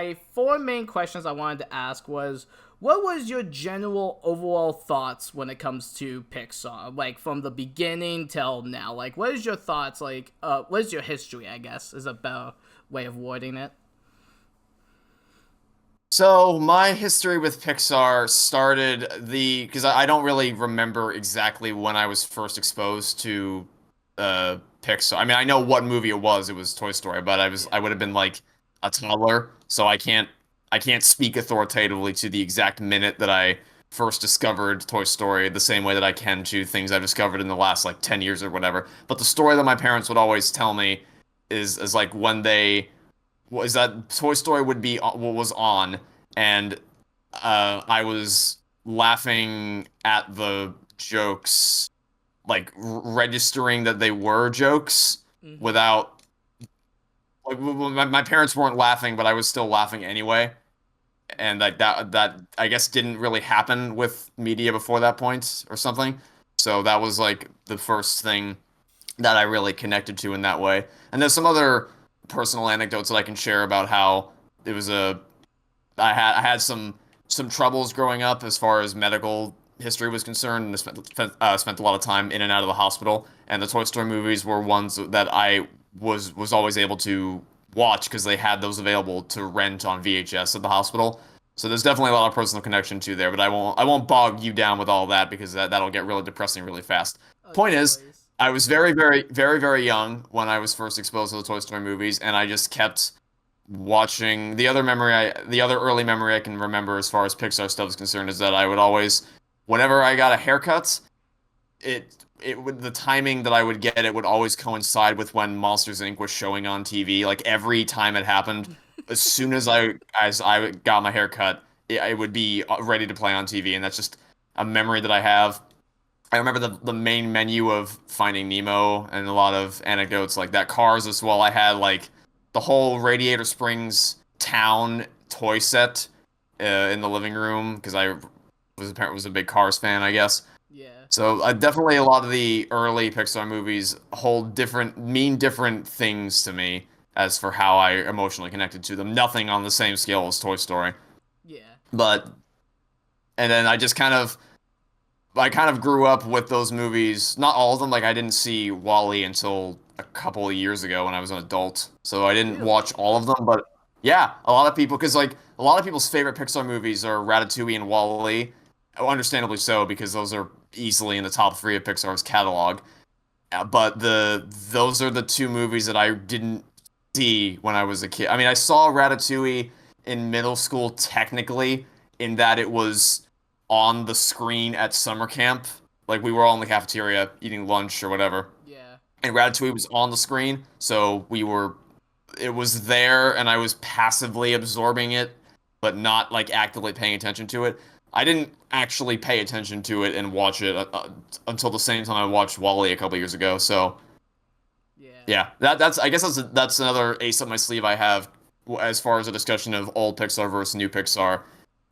my four main questions I wanted to ask was, what was your general overall thoughts when it comes to Pixar? Like, from the beginning till now. Like, what is your thoughts? Like, what is your history, I guess, is a better way of wording it. So my history with Pixar started because I don't really remember exactly when I was first exposed to Pixar. I mean, I know what movie it was. It was Toy Story, but Yeah. I would have been like a toddler, so I can't speak authoritatively to the exact minute that I first discovered Toy Story the same way that I can to things I've discovered in the last like 10 years or whatever. But the story that my parents would always tell me is like when they was that Toy Story would be what was on, and I was laughing at the jokes, like registering that they were jokes Mm-hmm. without like my parents weren't laughing, but I was still laughing anyway, and that I guess didn't really happen with media before that point or something. So that was like the first thing that I really connected to in that way. And there's some other personal anecdotes that I can share about how it was a I had some troubles growing up as far as medical history was concerned, and spent a lot of time in and out of the hospital. And the Toy Story movies were ones that I was always able to watch because they had those available to rent on VHS at the hospital. So there's definitely a lot of personal connection to there, but I won't bog you down with all that because that'll get really depressing really fast. No Point is, worries. I was very young when I was first exposed to the Toy Story movies, and I just kept watching the other early memory I can remember as far as Pixar stuff is concerned is that I would always, whenever I got a haircut, it would the timing that I would get it would always coincide with when Monsters Inc. was showing on TV. Like every time it happened, as soon as I got my haircut, it would be ready to play on TV, and that's just a memory that I have. I remember the main menu of Finding Nemo and a lot of anecdotes like that. Cars as well. I had like the whole Radiator Springs town toy set in the living room because I was a big Cars fan, I guess. Yeah. So definitely a lot of the early Pixar movies hold mean different things to me as for how I emotionally connected to them. Nothing on the same scale as Toy Story, Yeah. but and then I kind of grew up with those movies. Not all of them. Like I didn't see Wall-E until a couple of years ago when I was an adult. So I didn't watch Really? all of them. But yeah, a lot of people, because like a lot of people's favorite Pixar movies are Ratatouille and Wall-E. Understandably so, because those are easily in the top three of Pixar's catalog. But those are the two movies that I didn't see when I was a kid. I mean, I saw Ratatouille in middle school technically, in that it was on the screen at summer camp. Like we were all in the cafeteria eating lunch or whatever, Yeah. and Ratatouille was on the screen, so it was there, and I was passively absorbing it, but not like actively paying attention to it. I didn't actually pay attention to it and watch it until the same time I watched Wall-E a couple years ago. So Yeah. yeah, that's I guess that's another ace up my sleeve I have as far as a discussion of old Pixar versus new Pixar.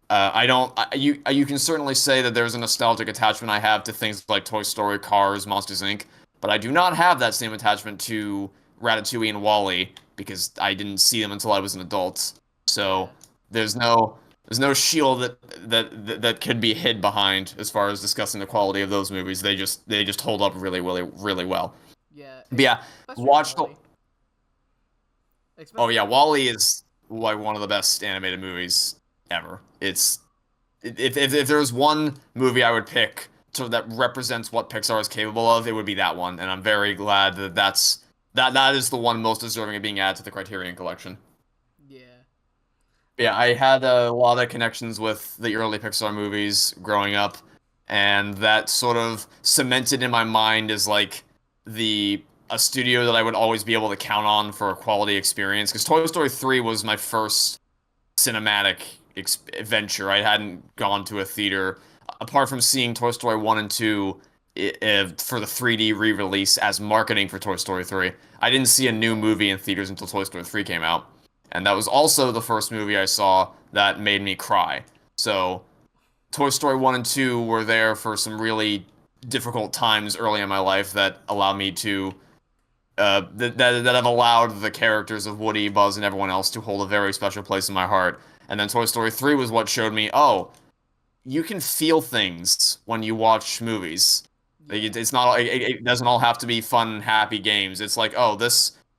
I don't. You can certainly say that there's a nostalgic attachment I have to things like Toy Story, Cars, Monsters Inc. But I do not have that same attachment to Ratatouille and Wall-E because I didn't see them until I was an adult. So Yeah. there's no shield that could be hid behind as far as discussing the quality of those movies. They just hold up really well. Yeah. But yeah, Especially watched. Wally. Oh Especially yeah, Wally. Wall-E is like one of the best animated movies ever. It's if there was one movie I would pick that represents what Pixar is capable of, it would be that one. And I'm very glad that is the one most deserving of being added to the Criterion Collection. Yeah. Yeah, I had a lot of connections with the early Pixar movies growing up, and that sort of cemented in my mind as like the a studio that I would always be able to count on for a quality experience. Because Toy Story 3 was my first cinematic adventure. I hadn't gone to a theater apart from seeing Toy Story 1 and 2 for the 3D re-release as marketing for Toy Story 3. I didn't see a new movie in theaters until Toy Story 3 came out. And that was also the first movie I saw that made me cry. So Toy Story 1 and 2 were there for some really difficult times early in my life that allowed me to that have allowed the characters of Woody, Buzz, and everyone else to hold a very special place in my heart. And then Toy Story 3 was what showed me, oh, you can feel things when you watch movies. Like, Yeah. it's not, it doesn't all have to be fun, happy games. It's like, oh,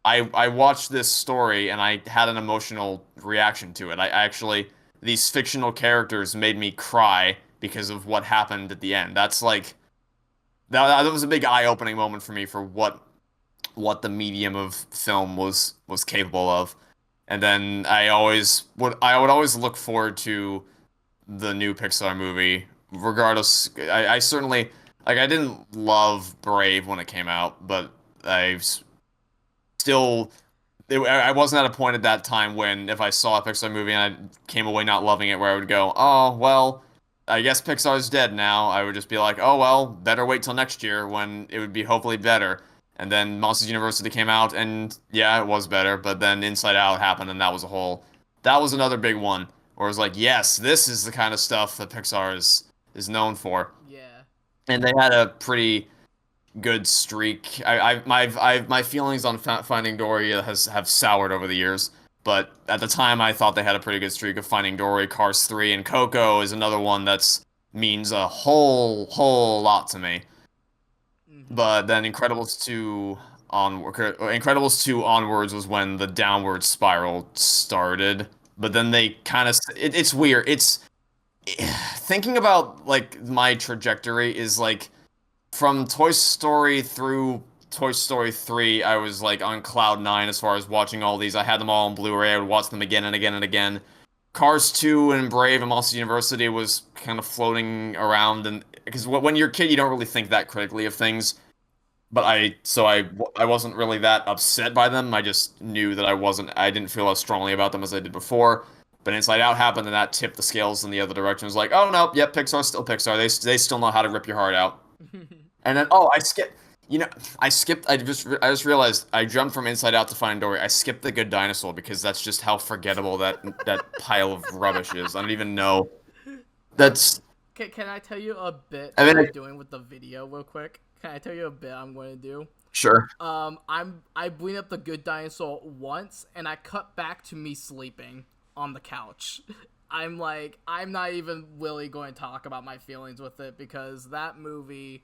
I watched this story and I had an emotional reaction to it. I actually, these fictional characters made me cry because of what happened at the end. That's like, that was a big eye-opening moment for me for what the medium of film was capable of. And then I would always look forward to the new Pixar movie, regardless. I certainly like I didn't love Brave when it came out, but still I wasn't at a point at that time when if I saw a Pixar movie and I came away not loving it, where I would go, oh well, I guess Pixar's dead now. I would just be like, oh well, better wait till next year when it would be hopefully better. And then Monsters University came out, and yeah, it was better. But then Inside Out happened, and that was another big one. Where it was like, yes, this is the kind of stuff that Pixar is known for. Yeah. And they had a pretty good streak. My feelings on Finding Dory have soured over the years, but at the time I thought they had a pretty good streak of Finding Dory. Cars 3 and Coco is another one that's means a whole lot to me. Mm-hmm. But then Incredibles 2 onwards was when the downward spiral started. But then they kind of it's weird. It's thinking about like my trajectory is like from Toy Story through Toy Story 3, I was like on cloud nine as far as watching all these. I had them all on Blu-ray. I would watch them again and again and again. Cars 2 and Brave and Monsters University was kind of floating around, and because when you're a kid, you don't really think that critically of things. But I wasn't really that upset by them. I just knew that I didn't feel as strongly about them as I did before. But Inside Out happened, and that tipped the scales in the other direction. It was like, oh no, yep, Pixar's still Pixar. They still know how to rip your heart out. And then, oh, I skipped. You know, I skipped. I just realized I jumped from Inside Out to Finding Dory. I skipped The Good Dinosaur because that's just how forgettable that pile of rubbish is. I don't even know. That's. Can I tell you a bit I mean, I'm doing with the video real quick? Can I tell you a bit I'm going to do? sure. I bring up the Good Dinosaur once, and I cut back to me sleeping on the couch. I'm like, I'm not even really going to talk about my feelings with it because that movie,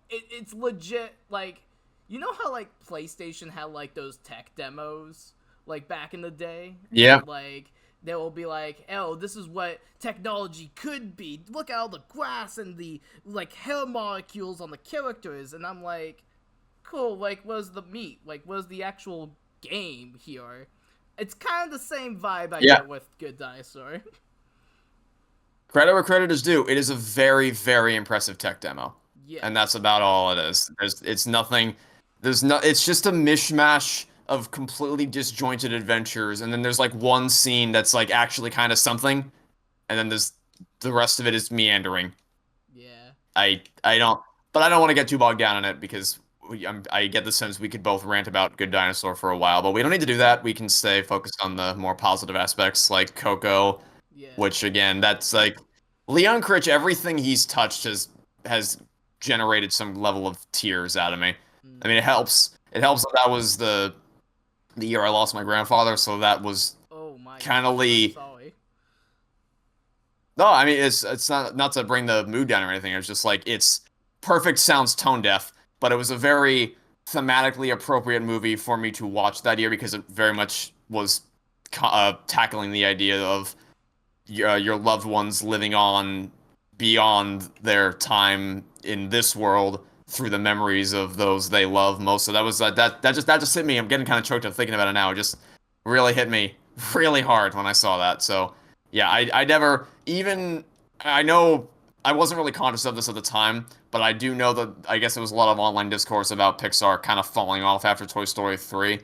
it's legit. Like, you know how like PlayStation had like those tech demos, like back in the day, Yeah. like they will be like, oh, this is what technology could be. Look at all the grass and the like hair molecules on the characters, and I'm like, cool. Like, where's the meat? Like, where's the actual game here? It's kind of the same vibe I Yeah. get with Good Dinosaur. Credit where credit is due. It is a very impressive tech demo, and that's Yes. about all it is. It's nothing. There's no. It's just a mishmash of completely disjointed adventures, and then there's like one scene that's like actually kind of something, and then there's the rest of it is meandering. Yeah. I don't, but I don't want to get too bogged down in it because I get the sense we could both rant about Good Dinosaur for a while, but we don't need to do that. We can stay focused on the more positive aspects like Coco, Yeah. which again, that's like Leon Critch. Everything he's touched has generated some level of tears out of me. I mean, it Mm. helps. It helps that that was the year I lost my grandfather, so that was Oh my kind of gosh, I'm the. sorry. No, I mean it's not to bring the mood down or anything. It's just like it's perfect sounds tone deaf, but it was a very thematically appropriate movie for me to watch that year because it very much was tackling the idea of your loved ones living on beyond their time in this world through the memories of those they love most. So that just hit me. I'm getting kind of choked up thinking about it now. It just really hit me really hard when I saw that. So yeah, I never even I know I wasn't really conscious of this at the time, but I do know that I guess there was a lot of online discourse about Pixar kind of falling off after Toy Story 3.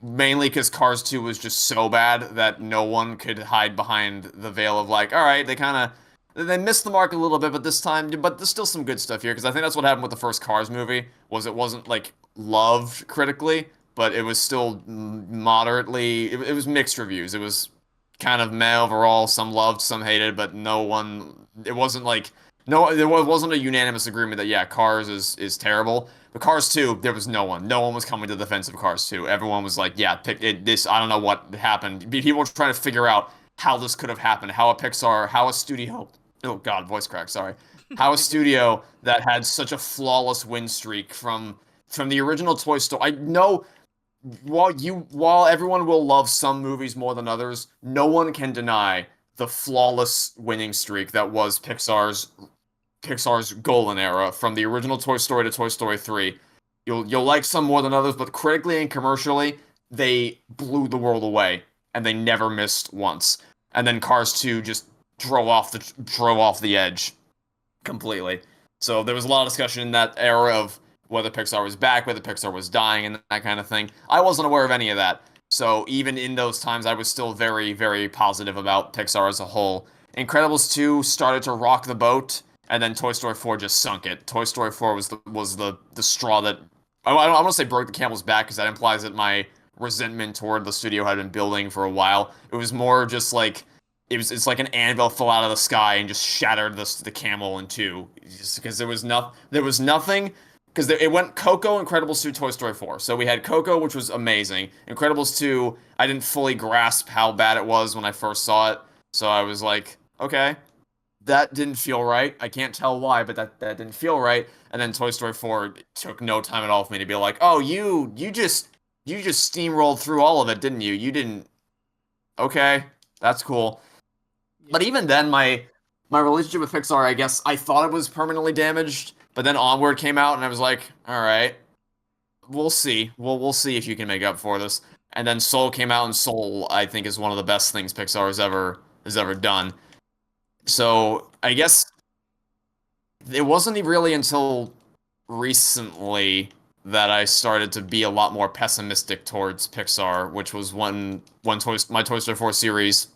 Mainly because Cars 2 was just so bad that no one could hide behind the veil of like, all right, they missed the mark a little bit, but this time, but there's still some good stuff here because I think that's what happened with the first Cars movie was it wasn't like loved critically, but it was still moderately. It was mixed reviews. It was kind of meh overall. Some loved, some hated, but no one. It wasn't like No, there wasn't a unanimous agreement that yeah, Cars is terrible. But Cars 2, there was no one. No one was coming to the defense of Cars 2. Everyone was like, yeah, pick it, this. I don't know what happened. People were trying to figure out how this could have happened. How a studio. Oh God, voice crack. Sorry. How a studio that had such a flawless win streak from the original Toy Story. I know while everyone will love some movies more than others, no one can deny the flawless winning streak that was Pixar's golden era from the original Toy Story to Toy Story 3. You'll like some more than others, but critically and commercially, they blew the world away and they never missed once. And then Cars 2 just drove off the edge completely. So there was a lot of discussion in that era of whether Pixar was back, whether Pixar was dying, and that kind of thing. I wasn't aware of any of that. So even in those times, I was still very, very positive about Pixar as a whole. Incredibles 2 started to rock the boat, and then Toy Story 4 just sunk it. Toy Story 4 was the straw that I don't want to say broke the camel's back because that implies that my resentment toward the studio had been building for a while. It was more just like it's like an anvil fell out of the sky and just shattered the camel in two. Just because there was nothing because it went Coco, Incredibles 2, Toy Story 4. So we had Coco, which was amazing. Incredibles 2, I didn't fully grasp how bad it was when I first saw it. So I was like, okay, that didn't feel right. I can't tell why, but that didn't feel right. And then Toy Story 4 took no time at all for me to be like, oh, you just steamrolled through all of it, didn't you? You didn't. Okay, that's cool. But even then, my relationship with Pixar, I guess I thought it was permanently damaged. But then Onward came out, and I was like, all right, we'll see. We'll see if you can make up for this. And then Soul came out, and Soul, I think, is one of the best things Pixar has ever done. So I guess it wasn't really until recently that I started to be a lot more pessimistic towards Pixar, which was when my Toy Story 4 series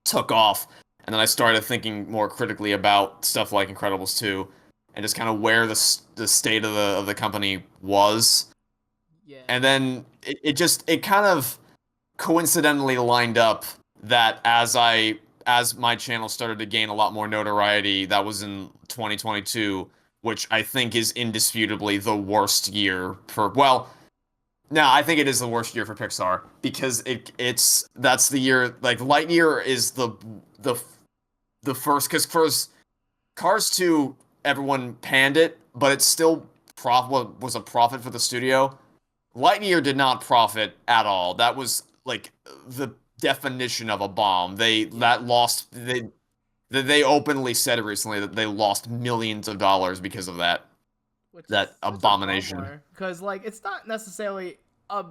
took off, and then I started thinking more critically about stuff like Incredibles 2, and just kind of where the state of the company was. Yeah. And then it kind of coincidentally lined up that as my channel started to gain a lot more notoriety, that was in 2022, which I think is indisputably the worst year for, well, no, I think it is the worst year for Pixar because that's the year, like Lightyear is the first, because first Cars 2, everyone panned it, but it still was a profit for the studio. Lightyear did not profit at all. That was like the definition of a bomb. They openly said recently that they lost millions of dollars because of Which is that such a abomination. because like it's not necessarily a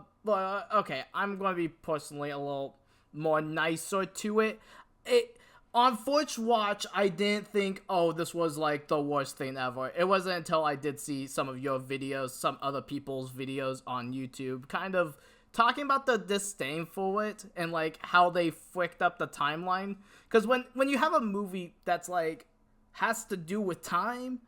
okay. I'm going to be personally a little more nicer to it. It on Forge Watch, I didn't think, oh, this was like the worst thing ever. It wasn't until I did see some of your videos, some other people's videos on YouTube, kind of talking about the disdain for it and like how they flicked up the timeline. Because when you have a movie that's like has to do with time,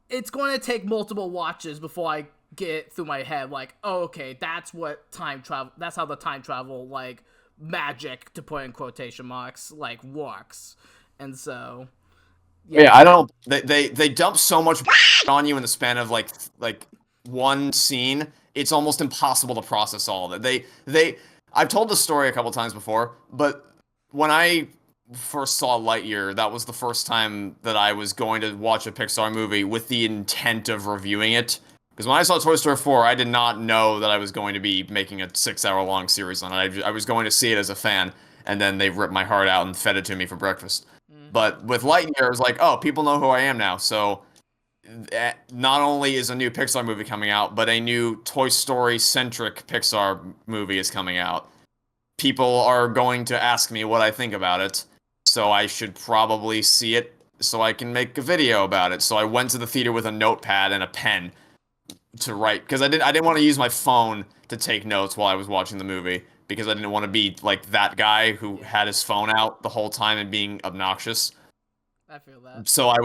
it's going to take multiple watches before I get through my head like, oh, okay, that's how the time travel like magic, to put in quotation marks, like works. And so Yeah, I don't. They dump so much on you in the span of like one scene. It's almost impossible to process all of it. I've told this story a couple times before, but when I first saw Lightyear, that was the first time that I was going to watch a Pixar movie with the intent of reviewing it. Because when I saw Toy Story 4, I did not know that I was going to be making a 6-hour long series on it. I was going to see it as a fan, and then they ripped my heart out and fed it to me for breakfast. But with Lightyear, I was like, oh, people know who I am now. So not only is a new Pixar movie coming out, but a new Toy Story-centric Pixar movie is coming out. People are going to ask me what I think about it, so I should probably see it so I can make a video about it. So I went to the theater with a notepad and a pen to write, because I didn't want to use my phone to take notes while I was watching the movie, because I didn't want to be like that guy who had his phone out the whole time and being obnoxious. I feel that. So I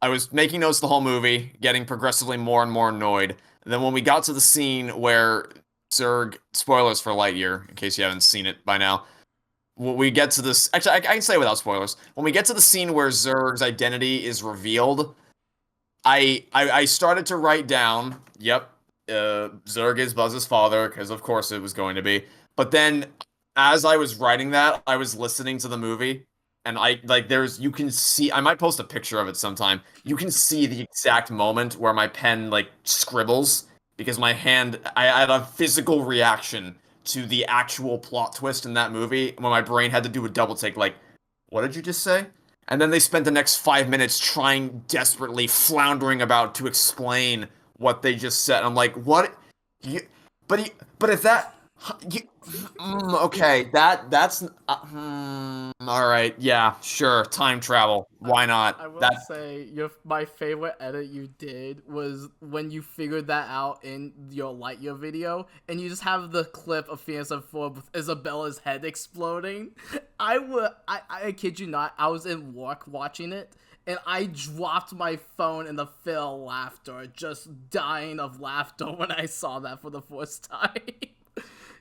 was making notes the whole movie, getting progressively more and more annoyed. And then when we got to the scene where Zurg, spoilers for Lightyear, in case you haven't seen it by now, when we get to this, actually, I can say without spoilers. When we get to the scene where Zurg's identity is revealed, I started to write down, yep, Zurg is Buzz's father, because of course it was going to be. But then, as I was writing that, I was listening to the movie, and you can see, I might post a picture of it sometime. You can see the exact moment where my pen, like, scribbles, because I had a physical reaction to the actual plot twist in that movie, when my brain had to do a double take, like, what did you just say? And then they spent the next 5 minutes trying desperately, floundering about to explain what they just said. I'm like, what? You, but if that, you, okay, that's all right, yeah, sure, time travel, why not? I will That say my favorite edit you did was when you figured that out in your Lightyear video, and you just have the clip of Phineas and Ferb with Isabella's head exploding. I kid you not, I was in work watching it, and I dropped my phone in the fill laughter, just dying of laughter when I saw that for the first time.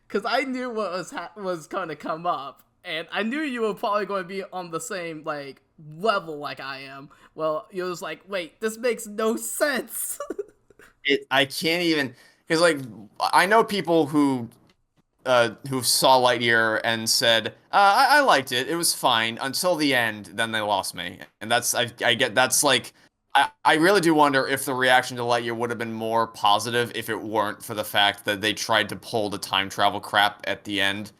Because I knew what was going to come up, and I knew you were probably going to be on the same, like, level like I am. Well, you're just like, wait, this makes no sense. I can't even, because like I know people who saw Lightyear and said, I liked it. It was fine until the end. Then they lost me, and I get that's like I really do wonder if the reaction to Lightyear would have been more positive if it weren't for the fact that they tried to pull the time travel crap at the end,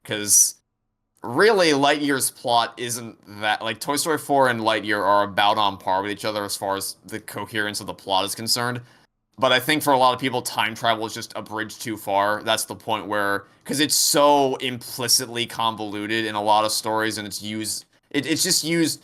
because really Lightyear's plot isn't that, like, Toy Story 4 and Lightyear are about on par with each other as far as the coherence of the plot is concerned. But I think for a lot of people, time travel is just a bridge too far. That's the point where, because it's so implicitly convoluted in a lot of stories, and it's just used.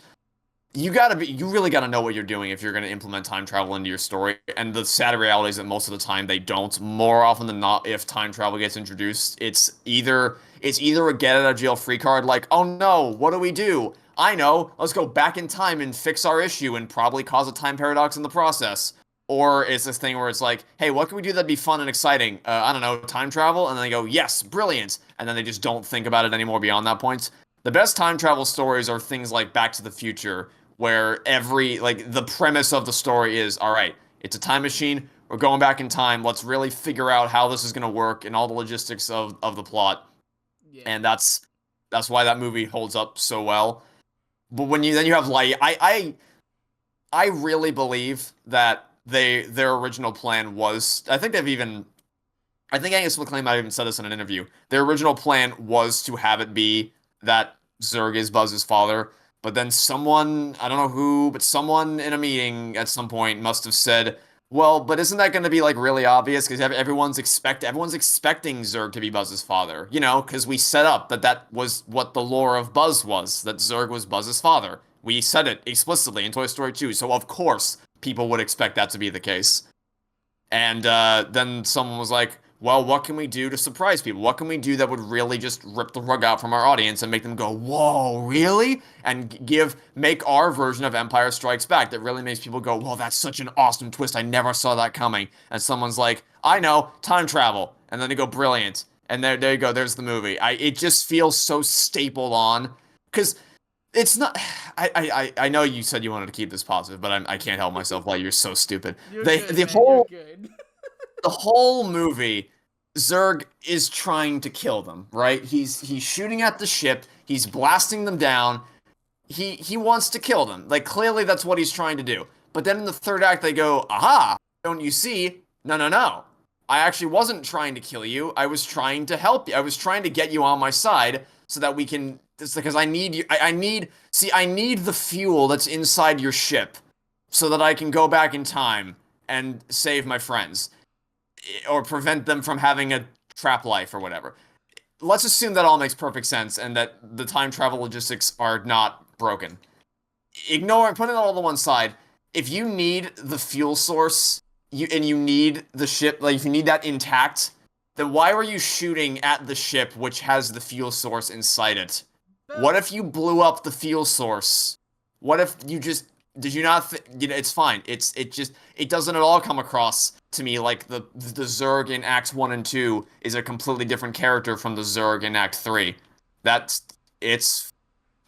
You really gotta know what you're doing if you're gonna implement time travel into your story. And the sad reality is that most of the time they don't. More often than not, if time travel gets introduced, it's either a get out of jail free card, like, oh no, what do we do? I know, let's go back in time and fix our issue and probably cause a time paradox in the process. Or it's this thing where it's like, hey, what can we do that'd be fun and exciting? I don't know, time travel? And then they go, yes, brilliant. And then they just don't think about it anymore beyond that point. The best time travel stories are things like Back to the Future, where the premise of the story is, all right, it's a time machine, we're going back in time, let's really figure out how this is going to work and all the logistics of the plot. Yeah. And that's why that movie holds up so well. But when you have Light, I really believe that their original plan was, I think Angus McLean might have even said this in an interview. Their original plan was to have it be that Zurg is Buzz's father, but then someone, I don't know who, but someone in a meeting at some point must have said, well, but isn't that going to be like really obvious? Because everyone's expecting Zurg to be Buzz's father, because we set up that was what the lore of Buzz was, that Zurg was Buzz's father. We said it explicitly in Toy Story 2, so of course people would expect that to be the case. And then someone was like, well, what can we do to surprise people? What can we do that would really just rip the rug out from our audience and make them go, whoa, really? And make our version of Empire Strikes Back that really makes people go, whoa, that's such an awesome twist. I never saw that coming. And someone's like, I know, time travel. And then they go, brilliant. And there you go, there's the movie. It just feels so stapled on. Because it's not. I know you said you wanted to keep this positive, but I can't help myself. Like, you're so stupid. You're The good, the man, whole you're good. the whole movie, Zurg is trying to kill them. Right? He's shooting at the ship. He's blasting them down. He wants to kill them. Like, clearly that's what he's trying to do. But then in the third act, they go, aha! Don't you see? No. I actually wasn't trying to kill you. I was trying to help you. I was trying to get you on my side so that we can. It's because I need you. I need the fuel that's inside your ship so that I can go back in time and save my friends or prevent them from having a trap life or whatever. Let's assume that all makes perfect sense and that the time travel logistics are not broken. Put it all to one side. If you need the fuel source you need the ship, like if you need that intact, then why were you shooting at the ship which has the fuel source inside it? What if you blew up the fuel source? What if you just did you not it's fine. It doesn't at all come across to me like the Zurg in Acts 1 and 2 is a completely different character from the Zurg in Act 3. It's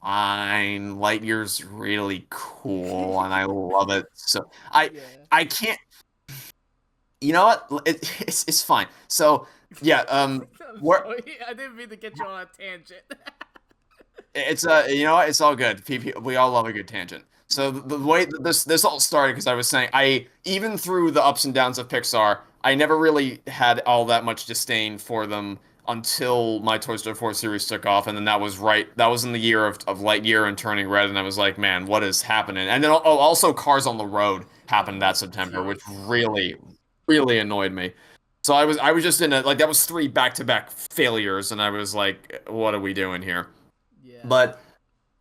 fine. Lightyear's really cool, and I love it. So Yeah. I can't. You know what? It's fine. So yeah, I'm where sorry. I didn't mean to get you on a tangent. it's you know what? It's all good. We all love a good tangent. So Yeah. the way that this all started, because I was saying, I even through the ups and downs of Pixar, I never really had all that much disdain for them until my Toy Story 4 series took off, and then that was in the year of Lightyear and Turning Red, and I was like, man, what is happening? And then also Cars on the Road happened Oh, that September, which jeez. really annoyed me. So I was just in a like that was three back-to-back failures, and I was like, what are we doing here? Yeah. But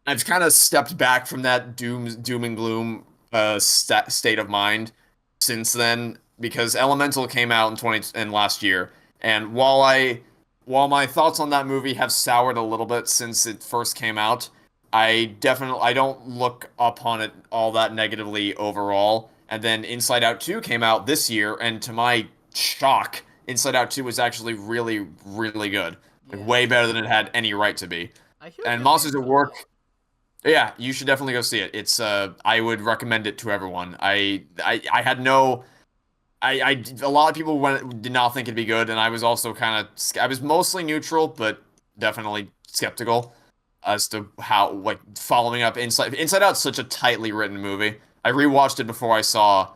I've kind of stepped back from that doom and gloom state of mind since then because Elemental came out in last year, and while my thoughts on that movie have soured a little bit since it first came out, I don't look upon it all that negatively overall. And then Inside Out 2 came out this year, and to my shock, Inside Out 2 was actually really good. Like Yeah. way better than it had any right to be. I hear And good Monsters things at about Work, it. yeah, you should definitely go see it. It's I would recommend it to everyone. I had no I a lot of people did not think it'd be good, and I was also kind of I was mostly neutral, but definitely skeptical as to how like following up Inside Out's such a tightly written movie. I rewatched it before I saw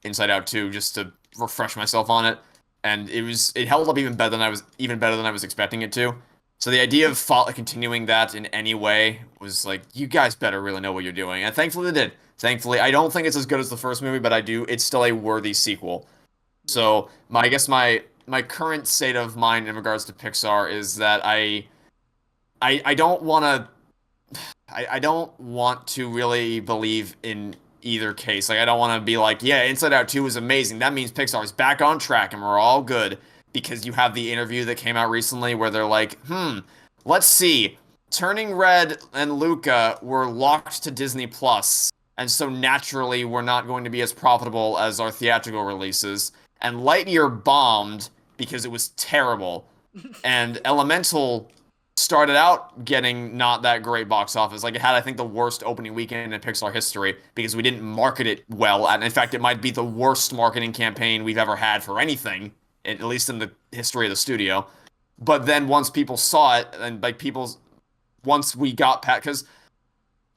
Inside Out 2 just to refresh myself on it, and it held up even better than I was expecting it to. So the idea of continuing that in any way was like, you guys better really know what you're doing, and thankfully they did. Thankfully, I don't think it's as good as the first movie, but I do. It's still a worthy sequel. Yeah. So I guess my current state of mind in regards to Pixar is that I don't want to I don't want to really believe in either case. Like, I don't want to be like, yeah, Inside Out 2 is amazing. That means Pixar is back on track and we're all good. Because you have the interview that came out recently where they're like, let's see. Turning Red and Luca were locked to Disney Plus, and so naturally we're not going to be as profitable as our theatrical releases. And Lightyear bombed because it was terrible. And Elemental started out getting not that great box office. Like it had, I think, the worst opening weekend in Pixar history because we didn't market it well. And in fact, it might be the worst marketing campaign we've ever had for anything, at least in the history of the studio. But then once people saw it, and like once we got past, because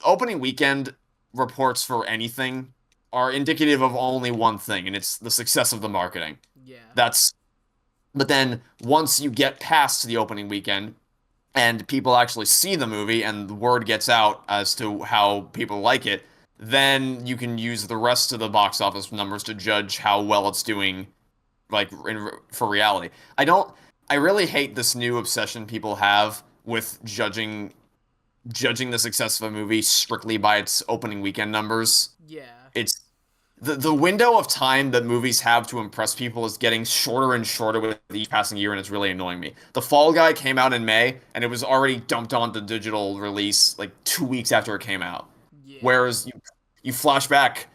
opening weekend reports for anything are indicative of only one thing, and it's the success of the marketing. Yeah. That's, but then once you get past the opening weekend, and people actually see the movie and the word gets out as to how people like it, then you can use the rest of the box office numbers to judge how well it's doing, like for reality. I really hate this new obsession people have with judging the success of a movie strictly by its opening weekend numbers. Yeah. It's the window of time that movies have to impress people is getting shorter and shorter with each passing year, and it's really annoying me. The Fall Guy came out in May, and it was already dumped onto digital release like 2 weeks after it came out. Yeah. Whereas you flash back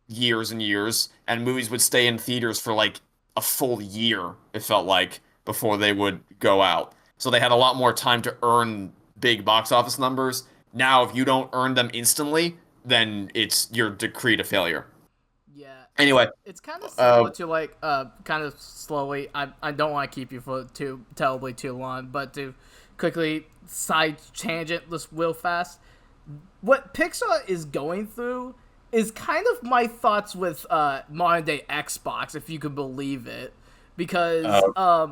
years and years, and movies would stay in theaters for like a full year, it felt like, before they would go out. So they had a lot more time to earn big box office numbers. Now, if you don't earn them instantly, then you're decreed a failure. Yeah, Anyway, it's kind of uh, similar to like kind of slowly. I don't want to keep you for too terribly too long, but to quickly side tangent this real fast. What Pixar is going through is kind of my thoughts with modern day Xbox, if you could believe it, because uh,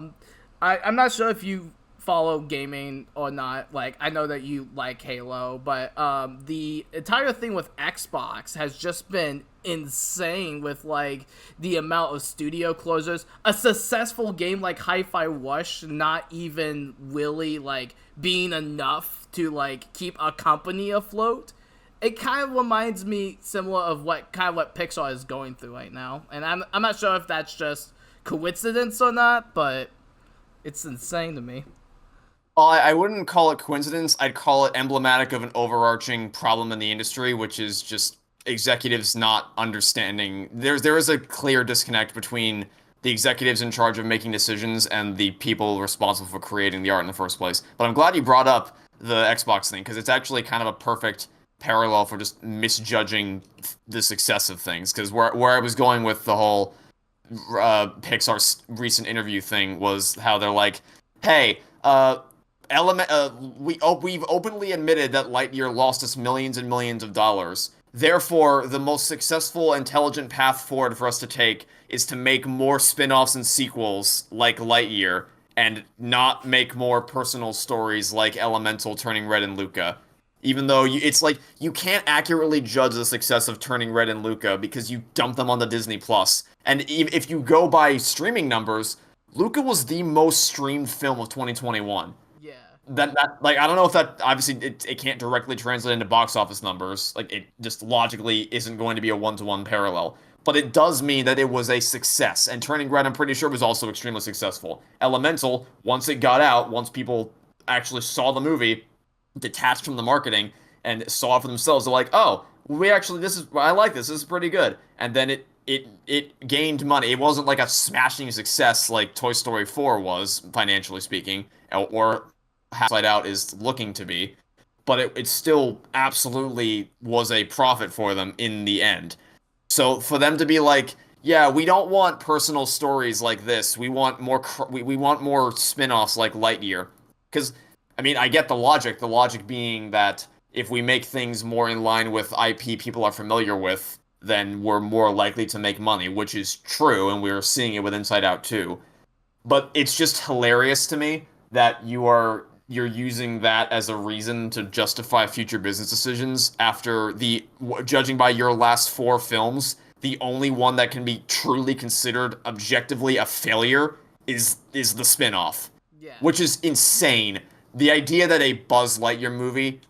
I'm not sure if you follow gaming or not. Like, I know that you like Halo, but the entire thing with Xbox has just been insane with like the amount of studio closures. A successful game like Hi-Fi Rush not even really like being enough to like keep a company afloat. It kind of reminds me similar of what Pixar is going through right now, and I'm not sure if that's just coincidence or not, but it's insane to me. well, I wouldn't call it coincidence. I'd call it emblematic of an overarching problem in the industry, which is just executives not understanding. There is a clear disconnect between the executives in charge of making decisions and the people responsible for creating the art in the first place. But I'm glad you brought up the Xbox thing because it's actually kind of a perfect parallel for just misjudging the success of things. Because where I was going with the whole Pixar's recent interview thing was how they're like, hey, we've openly admitted that Lightyear lost us millions and millions of dollars. Therefore, the most successful, intelligent path forward for us to take is to make more spin-offs and sequels like Lightyear and not make more personal stories like Elemental, Turning Red, and Luca. Even though it's like you can't accurately judge the success of Turning Red and Luca because you dump them on the Disney Plus. And if you go by streaming numbers, Luca was the most streamed film of 2021. Yeah. That like I don't know if that obviously it can't directly translate into box office numbers. Like it just logically isn't going to be a one-to-one parallel. But it does mean that it was a success. And Turning Red, I'm pretty sure, was also extremely successful. Elemental, once it got out, once people actually saw the movie, detached from the marketing and saw it for themselves, they're like, oh, we actually I like this. This is pretty good. And then it gained money. It wasn't like a smashing success like Toy Story 4 was, financially speaking, or Inside Out is looking to be, but it still absolutely was a profit for them in the end. So for them to be like, yeah, we don't want personal stories like this. We want more we want more spin-offs like Lightyear. Because I mean, I get the logic. The logic being that if we make things more in line with IP people are familiar with, then we're more likely to make money, which is true, and we're seeing it with Inside Out too. But it's just hilarious to me that you're using that as a reason to justify future business decisions after judging by your last four films, the only one that can be truly considered objectively a failure is the spin-off. Yeah. Which is insane. The idea that a Buzz Lightyear movie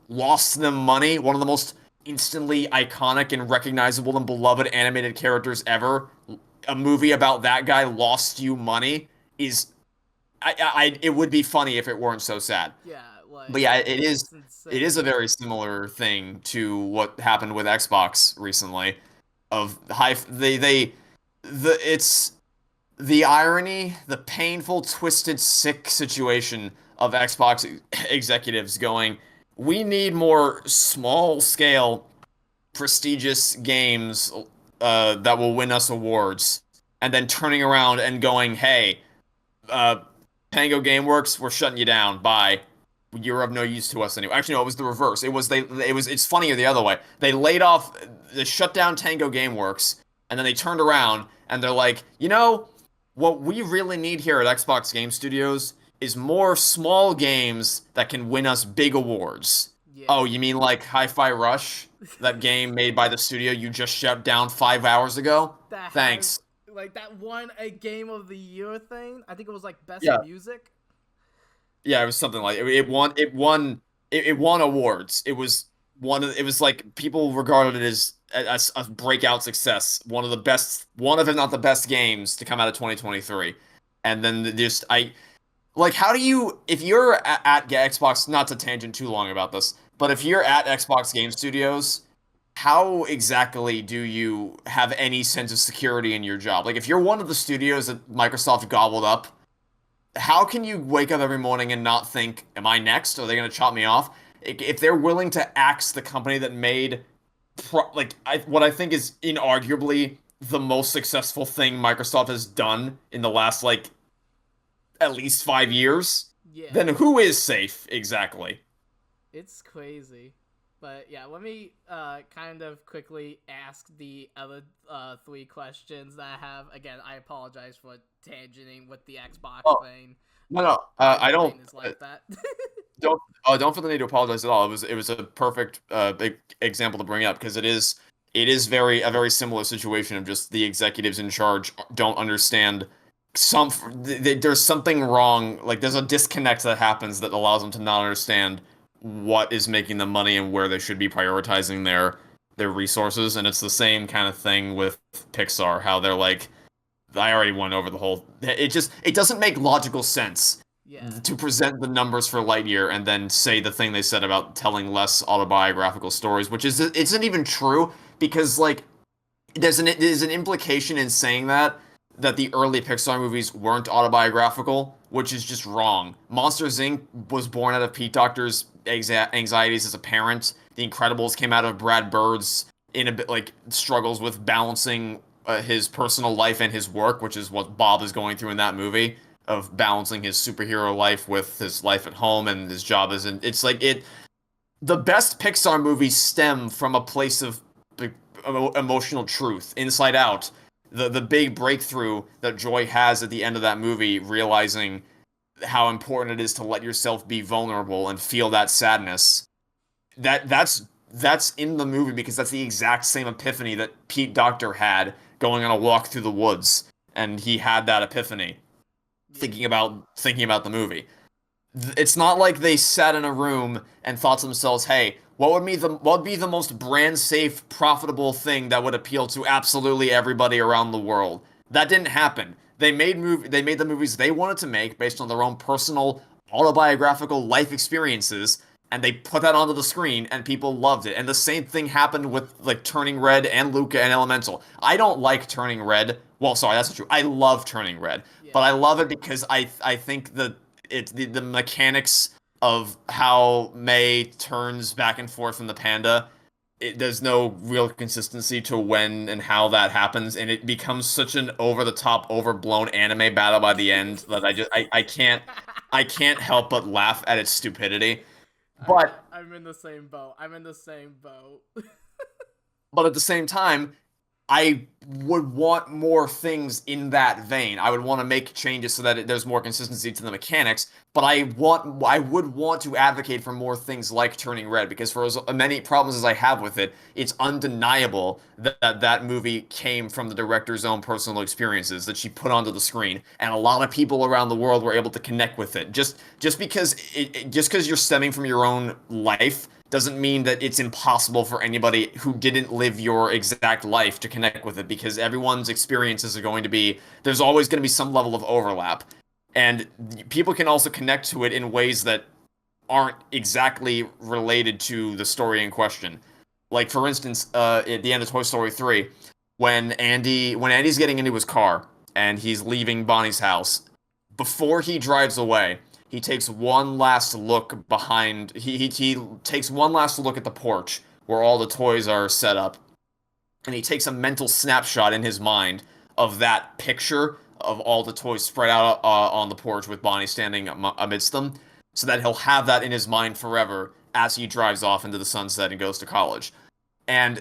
lost them money, one of the most instantly iconic and recognizable and beloved animated characters ever, a movie about that guy lost you money is it would be funny if it weren't so sad. Yeah, like, but yeah, it is insane. it is a very similar thing to what happened with Xbox recently of it's the irony, the painful, twisted, sick situation of Xbox executives going, we need more small scale prestigious games that will win us awards, and then turning around and going, hey, Tango Gameworks, we're shutting you down. Bye. You're of no use to us anyway. Actually, no, it was the reverse. It's funnier the other way. They shut down Tango Gameworks, and then they turned around and they're like, what we really need here at Xbox Game Studios is more small games that can win us big awards. Yeah. Oh, you mean like Hi-Fi Rush? That game made by the studio you just shut down 5 hours ago? Thanks. Like that won a Game of the Year thing. I think it was like Best Music. Yeah, it was something like it won awards. It was like people regarded it as a breakout success. One of if not the best games to come out of 2023. And then how do you, if you're at Xbox, not to tangent too long about this, but if you're at Xbox Game Studios, how exactly do you have any sense of security in your job? Like, if you're one of the studios that Microsoft gobbled up, how can you wake up every morning and not think, am I next? Are they going to chop me off? If they're willing to axe the company that made, what I think is inarguably the most successful thing Microsoft has done in the last, at least 5 years, then who is safe exactly? It's crazy. But yeah, let me kind of quickly ask the other three questions that I have. Again, I apologize for tangenting with the Xbox thing. No, I don't. Is like that. don't feel the need to apologize at all. It was a perfect example to bring up because it is a very similar situation of just the executives in charge don't understand there's something wrong. Like there's a disconnect that happens that allows them to not understand what is making them money and where they should be prioritizing their resources. And it's the same kind of thing with Pixar, how they're like, I already went over the whole, it doesn't make logical sense to present the numbers for Lightyear and then say the thing they said about telling less autobiographical stories, which isn't even true because there's an implication in saying that that the early Pixar movies weren't autobiographical, which is just wrong. Monsters Inc. was born out of Pete Docter's anxieties as a parent. The Incredibles came out of Brad Bird's in a bit like struggles with balancing his personal life and his work, which is what Bob is going through in that movie of balancing his superhero life with his life at home and his job as an. It's like it. The best Pixar movies stem from a place of emotional truth. Inside Out, the big breakthrough that Joy has at the end of that movie, realizing how important it is to let yourself be vulnerable and feel that sadness. That's in the movie because that's the exact same epiphany that Pete Docter had going on a walk through the woods, and he had that epiphany thinking about the movie. It's not like they sat in a room and thought to themselves, "Hey, what would be the most brand safe, profitable thing that would appeal to absolutely everybody around the world?" That didn't happen. They made the movies they wanted to make based on their own personal autobiographical life experiences, and they put that onto the screen and people loved it. And the same thing happened with like Turning Red and Luca and Elemental. I don't like Turning Red. Well, sorry, that's not true. I love Turning Red, Yeah. but I love it because I think it's the mechanics of how May turns back and forth from the panda. There's no real consistency to when and how that happens, and it becomes such an over the top, overblown anime battle by the end that I can't help but laugh at its stupidity. But I'm in the same boat. I'm in the same boat. but at the same time, I would want more things in that vein. I would want to make changes so that there's more consistency to the mechanics, but I would want to advocate for more things like Turning Red because for as many problems as I have with it, it's undeniable that movie came from the director's own personal experiences that she put onto the screen, and a lot of people around the world were able to connect with it. Just because you're stemming from your own life doesn't mean that it's impossible for anybody who didn't live your exact life to connect with it because everyone's experiences are going to be, there's always going to be some level of overlap. And people can also connect to it in ways that aren't exactly related to the story in question. Like, for instance, at the end of Toy Story 3, when Andy's getting into his car and he's leaving Bonnie's house, before he drives away, he takes one last look behind. He takes one last look at the porch where all the toys are set up, and he takes a mental snapshot in his mind of that picture of all the toys spread out on the porch with Bonnie standing amidst them, so that he'll have that in his mind forever as he drives off into the sunset and goes to college. And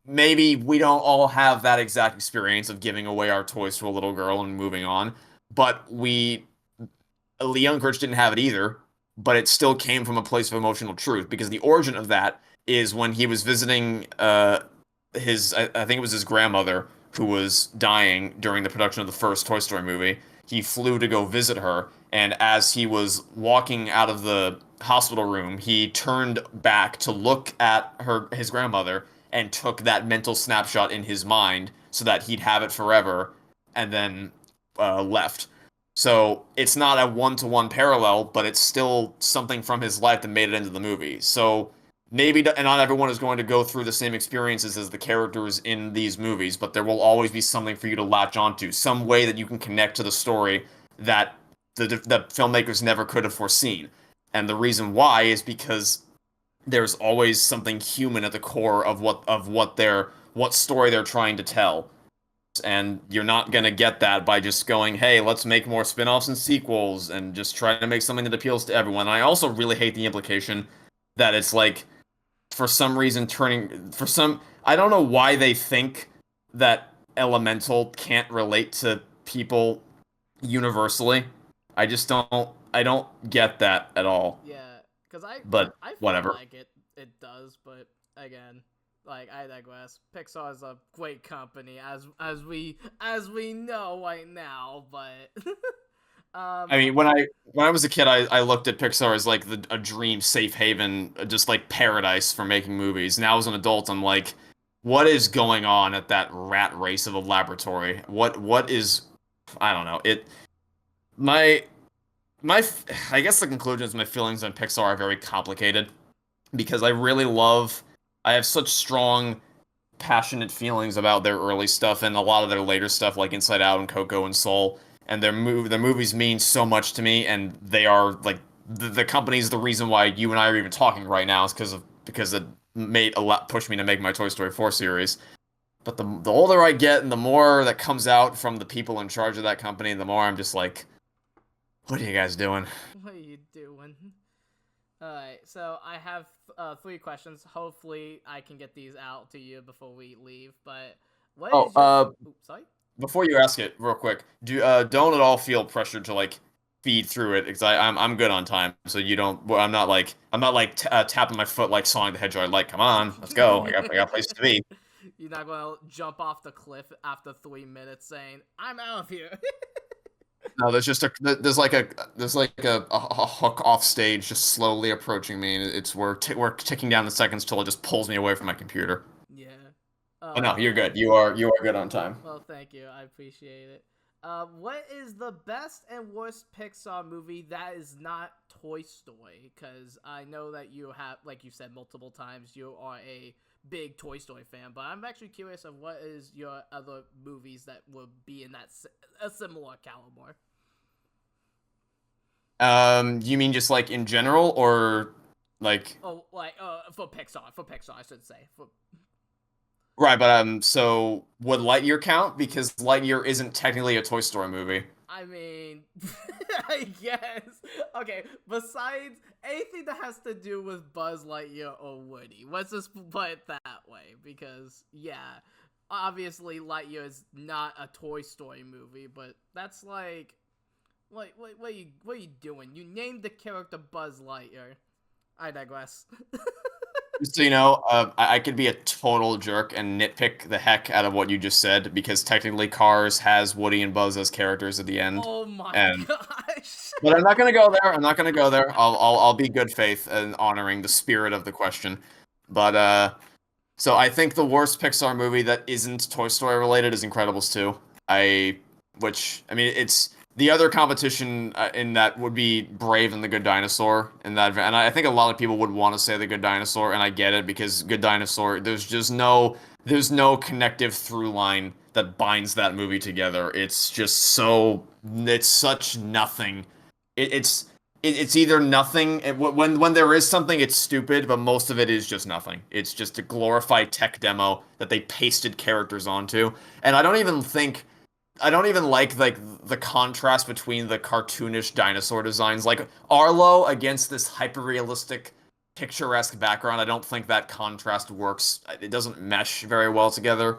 maybe we don't all have that exact experience of giving away our toys to a little girl and moving on, but Leon Kurtz didn't have it either, but it still came from a place of emotional truth because the origin of that is when he was visiting I think it was his grandmother who was dying during the production of the first Toy Story movie. He flew to go visit her, and as he was walking out of the hospital room, he turned back to look at his grandmother and took that mental snapshot in his mind so that he'd have it forever, and then left. So it's not a one-to-one parallel, but it's still something from his life that made it into the movie. So maybe not everyone is going to go through the same experiences as the characters in these movies, but there will always be something for you to latch onto, some way that you can connect to the story that the filmmakers never could have foreseen. And the reason why is because there's always something human at the core of what story they're trying to tell. And you're not gonna get that by just going, hey, let's make more spin-offs and sequels and just try to make something that appeals to everyone. I also really hate the implication that it's like, for some reason, I don't know why they think that Elemental can't relate to people universally. I don't get that at all. Yeah, because But I feel whatever. like it does, but again, like I digress. Pixar is a great company, as we know right now, but I mean, when I was a kid, I looked at Pixar as like a dream safe haven, just like paradise for making movies. Now as an adult, I'm like, what is going on at that rat race of a laboratory? What is, I don't know. My I guess the conclusion is my feelings on Pixar are very complicated because I have such strong passionate feelings about their early stuff and a lot of their later stuff, like Inside Out and Coco and Soul. And their movies mean so much to me, and they are like the company's the reason why you and I are even talking right now is because it made a lot pushed me to make my Toy Story 4 series. But the older I get and the more that comes out from the people in charge of that company, the more I'm just like, what are you guys doing? What are you doing? Alright, so I have 3 questions. Hopefully, I can get these out to you before we leave. But what Oh, is your? Oops, sorry. before you ask it, real quick, don't at all feel pressured to like feed through it because I'm good on time, so you don't. Well, I'm not like tapping my foot like Sonic the Hedgehog. Like, come on, let's go. I got places to be. You're not gonna jump off the cliff after 3 minutes saying, "I'm out of here." No, there's like a hook off stage just slowly approaching me, and we're ticking down the seconds till it just pulls me away from my computer. Yeah. Oh no, you're Yeah. good. You are good on time. Well, thank you. I appreciate it. What is the best and worst Pixar movie that is not Toy Story? Because I know that you have, like you said multiple times, you are a big Toy Story fan. But I'm actually curious of what is your other movies that would be in that a similar caliber. You mean just like in general or like Oh, like for Pixar, I should say. For right, but so would Lightyear count? Because Lightyear isn't technically a Toy Story movie. I mean, I guess. Okay, besides anything that has to do with Buzz Lightyear or Woody, let's just put it that way. Because, yeah, obviously Lightyear is not a Toy Story movie, but that's like, what are you doing? You named the character Buzz Lightyear. I digress. So you know, I could be a total jerk and nitpick the heck out of what you just said because technically Cars has Woody and Buzz as characters at the end, Oh my and gosh. but I'm not gonna go there. I'm not gonna go there. I'll be good faith and honoring the spirit of the question. But so I think the worst Pixar movie that isn't Toy Story related is Incredibles 2. I mean, it's the other competition in that would be Brave and the Good Dinosaur in that, and I think a lot of people would want to say the Good Dinosaur, and I get it because Good Dinosaur, there's no connective through line that binds that movie together. It's just it's such nothing. It's it's either nothing. When there is something, it's stupid, but most of it is just nothing. It's just a glorified tech demo that they pasted characters onto, and I don't even like the contrast between the cartoonish dinosaur designs, like Arlo against this hyper realistic, picturesque background. I don't think that contrast works. It doesn't mesh very well together,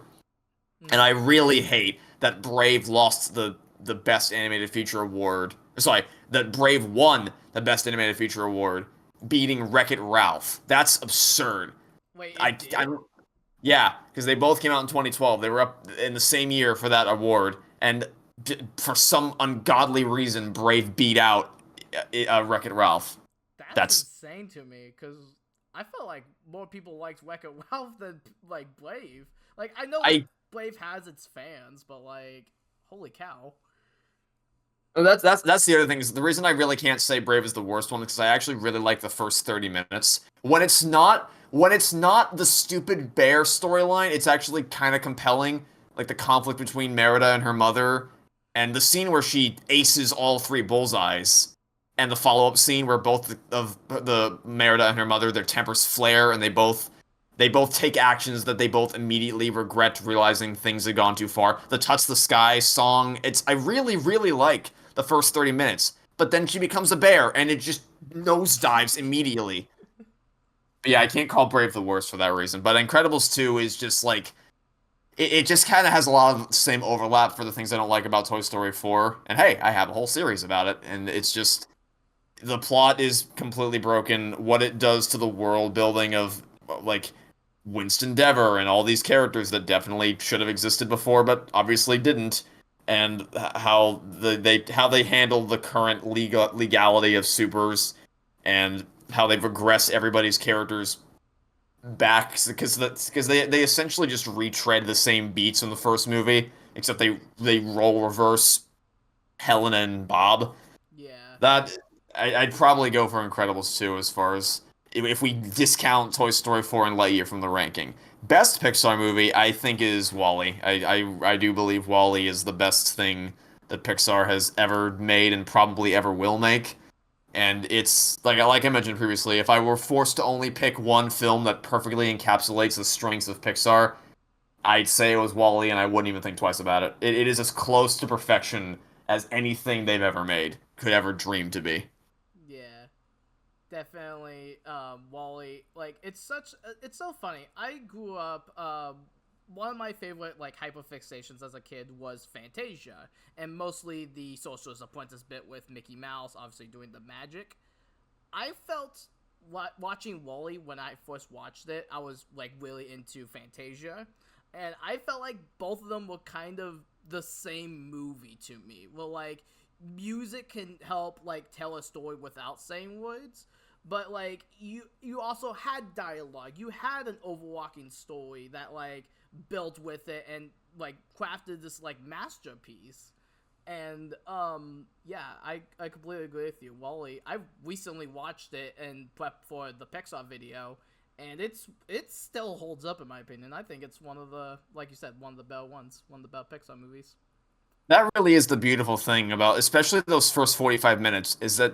and I really hate that Brave lost the best animated feature award. Sorry, that Brave won the best animated feature award, beating Wreck-It Ralph. That's absurd. Wait, I, it did? I yeah, because they both came out in 2012. They were up in the same year for that award, and for some ungodly reason, Brave beat out Wreck-It Ralph. That's That's insane to me, because I felt like more people liked Wreck-It Ralph than, like, Brave. Like, I know I. Brave has its fans, but, like, holy cow. Oh, that's the other thing is the reason I really can't say Brave is the worst one because I actually really like the first 30 minutes. When it's not the stupid bear storyline, it's actually kind of compelling, like the conflict between Merida and her mother, and the scene where she aces all three bullseyes, and the follow-up scene where both of the Merida and her mother their tempers flare and they both take actions that they both immediately regret realizing things had gone too far. The Touch the Sky song, I really, really like the first 30 minutes. But then she becomes a bear and it just nosedives immediately. But yeah, I can't call Brave the worst for that reason. But Incredibles 2 is just like it just kind of has a lot of the same overlap for the things I don't like about Toy Story 4. And hey, I have a whole series about it, and it's just the plot is completely broken. What it does to the world building of like Winston Dever and all these characters that definitely should have existed before, but obviously didn't, and how they handle the current legality of supers, and how they regress everybody's characters back because they essentially just retread the same beats in the first movie, except they role reverse Helen and Bob. Yeah. That I'd probably go for Incredibles 2 as far as if we discount Toy Story 4 and Lightyear from the ranking. Best Pixar movie, I think, is Wall-E. I do believe Wall-E is the best thing that Pixar has ever made and probably ever will make. And it's like I mentioned previously, if I were forced to only pick one film that perfectly encapsulates the strengths of Pixar, I'd say it was Wall-E, and I wouldn't even think twice about it. It is as close to perfection as anything they've ever made could ever dream to be. Yeah, definitely. Wally, like it's so funny. I grew up. One of my favorite like hyperfixations as a kid was Fantasia, and mostly the Sorcerer's Apprentice bit with Mickey Mouse, obviously doing the magic. I felt watching Wally when I first watched it, I was like really into Fantasia, and I felt like both of them were kind of the same movie to me. Well, like music can help like tell a story without saying words, but like you also had dialogue. You had an overwalking story that like built with it and like crafted this like masterpiece. And yeah, I completely agree with you. Wally, I recently watched it and prepped for the Pixar video, and it still holds up in my opinion. I think it's one of the, like you said, one of the better ones, one of the better Pixar movies. That really is the beautiful thing about, especially those first 45 minutes, is that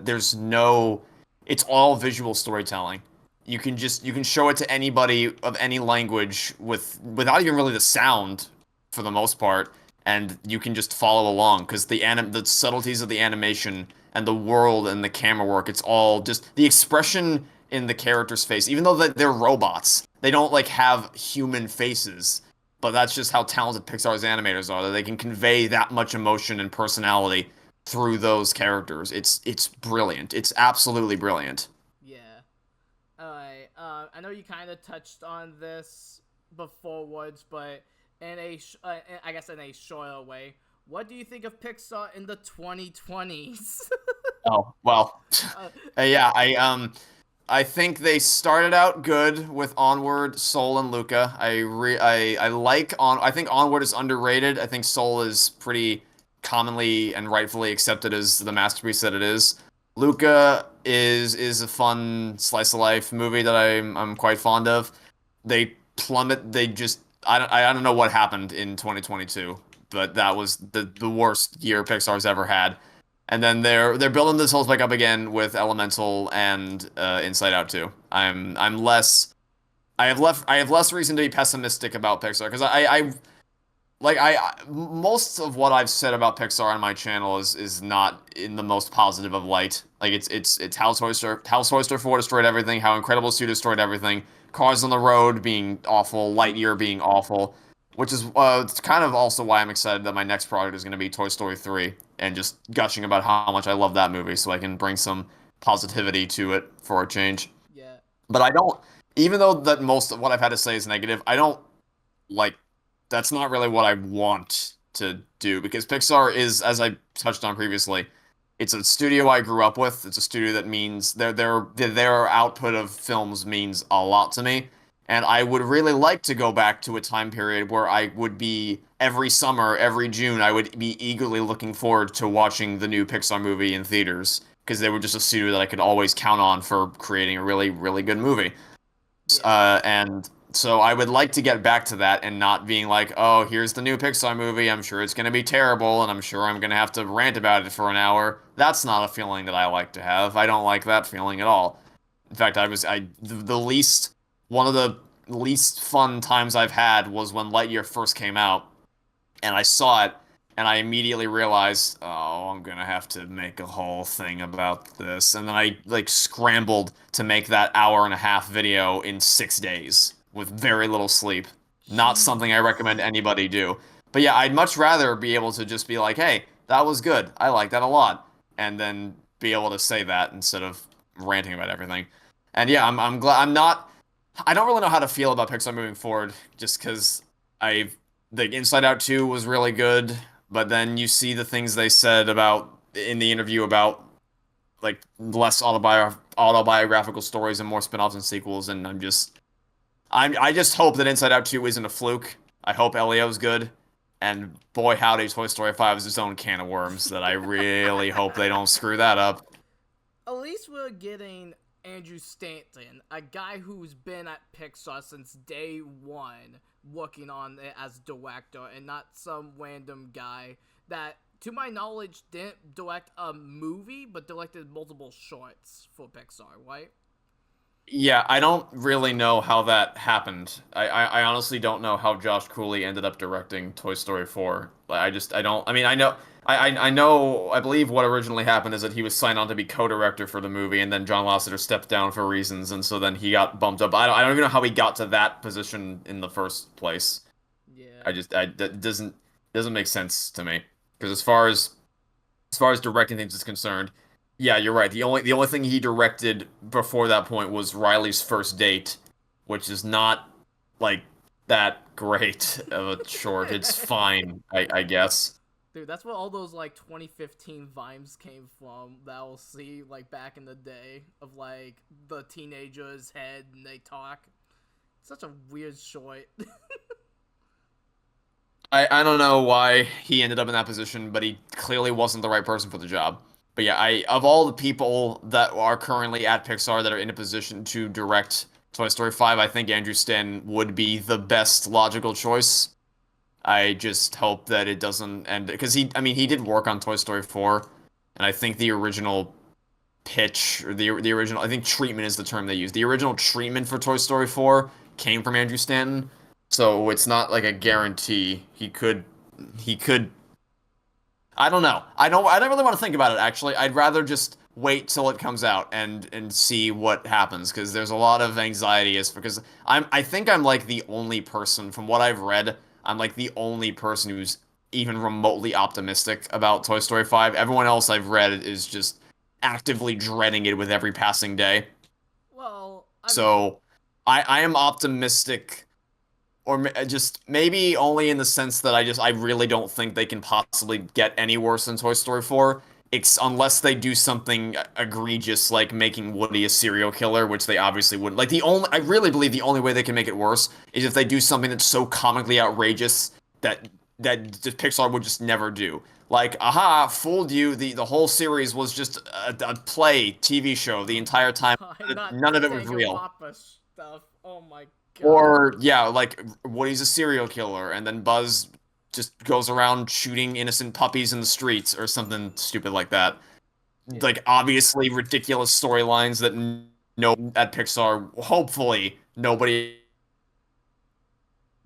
it's all visual storytelling. You can show it to anybody of any language without even really the sound for the most part, and you can just follow along because the subtleties of the animation and the world and the camera work, it's all just the expression in the character's face, even though they're robots, they don't like have human faces, but that's just how talented Pixar's animators are, that they can convey that much emotion and personality through those characters. It's brilliant. It's absolutely brilliant. Yeah. Alright. I know you kind of touched on this before, Woods, but I guess in a shorter way, what do you think of Pixar in the 2020s? Oh, well. uh, Yeah, I think they started out good with Onward, Soul, and Luca. I like I think Onward is underrated. I think Soul is pretty commonly and rightfully accepted as the masterpiece that it is. Luca is a fun slice of life movie that I'm quite fond of. They plummet. They just I don't know what happened in 2022, but that was the worst year Pixar's ever had. And then they're building this whole back up again with Elemental and Inside Out too. I'm less I have less reason to be pessimistic about Pixar because most of what I've said about Pixar on my channel is not in the most positive of light. Like it's House Oyster 4 destroyed everything, how Incredibles 2 destroyed everything, Cars on the Road being awful, Lightyear being awful, which is it's kind of also why I'm excited that my next project is going to be Toy Story 3 and just gushing about how much I love that movie so I can bring some positivity to it for a change. yeah. But I don't, even though that most of what I've had to say is negative, I don't like that's not really what I want to do because Pixar is, as I touched on previously, it's a studio I grew up with. It's a studio that means their output of films means a lot to me. And I would really like to go back to a time period where I would be every summer, every June, I would be eagerly looking forward to watching the new Pixar movie in theaters because they were just a studio that I could always count on for creating a really, really good movie. Yeah. And so I would like to get back to that and not being like, oh, here's the new Pixar movie. I'm sure it's going to be terrible, and I'm sure I'm going to have to rant about it for an hour. That's not a feeling that I like to have. I don't like that feeling at all. In fact, the least, one of the least fun times I've had was when Lightyear first came out, and I saw it, and I immediately realized, oh, I'm gonna have to make a whole thing about this. And then I like scrambled to make that hour and a half video in 6 days with very little sleep. Not something I Jesus. recommend anybody do. But yeah, I'd much rather be able to just be like, hey, that was good. I like that a lot. And then be able to say that instead of ranting about everything. And yeah, I'm glad I don't really know how to feel about Pixar moving forward, just because I the Inside Out 2 was really good, but then you see the things they said about in the interview about like less autobiographical stories and more spin-offs and sequels, and I just hope that Inside Out 2 isn't a fluke. I hope Elio's good. And boy howdy, Toy Story 5 is its own can of worms that I really hope they don't screw that up. At least we're getting Andrew Stanton, a guy who's been at Pixar since day one, working on it as director, and not some random guy that, to my knowledge, didn't direct a movie, but directed multiple shorts for Pixar, right? Yeah, I don't really know how that happened. I honestly don't know how Josh Cooley ended up directing Toy Story 4. Like, I don't, I mean, I know, I believe what originally happened is that he was signed on to be co-director for the movie, and then John Lasseter stepped down for reasons, and so then he got bumped up. I don't even know how he got to that position in the first place. Yeah. That doesn't make sense to me. Because as far as directing things is concerned, yeah, you're right. The only thing he directed before that point was Riley's First Date, which is not like that great of a short. It's fine, I guess. Dude, that's where all those like 2015 vibes came from that I'll see like back in the day of like the teenager's head and they talk. Such a weird short. I don't know why he ended up in that position, but he clearly wasn't the right person for the job. But yeah, I of all the people that are currently at Pixar that are in a position to direct Toy Story 5, I think Andrew Stanton would be the best logical choice. I just hope that it doesn't end because I mean, he did work on Toy Story 4, and I think the original pitch or the original, I think treatment is the term they use. The original treatment for Toy Story 4 came from Andrew Stanton, so it's not like a guarantee. He could. I don't know. I don't really want to think about it actually. I'd rather just wait till it comes out and see what happens because there's a lot of anxiety is because I think I'm like the only person from what I've read, I'm like the only person who's even remotely optimistic about Toy Story 5. Everyone else I've read is just actively dreading it with every passing day. Well, I mean, So I am optimistic or just maybe only in the sense that I really don't think they can possibly get any worse than Toy Story 4, unless they do something egregious like making Woody a serial killer, which they obviously wouldn't. Like I really believe the only way they can make it worse is if they do something that's so comically outrageous that just Pixar would just never do. Like, aha, fooled you. The whole series was just a play, TV show the oh my entire time. god, not None of it was Tango real. Papa stuff. Oh my god. Or yeah, like Woody's a serial killer, and then Buzz just goes around shooting innocent puppies in the streets or something stupid like that. Yeah, Like obviously ridiculous storylines that no at Pixar, hopefully nobody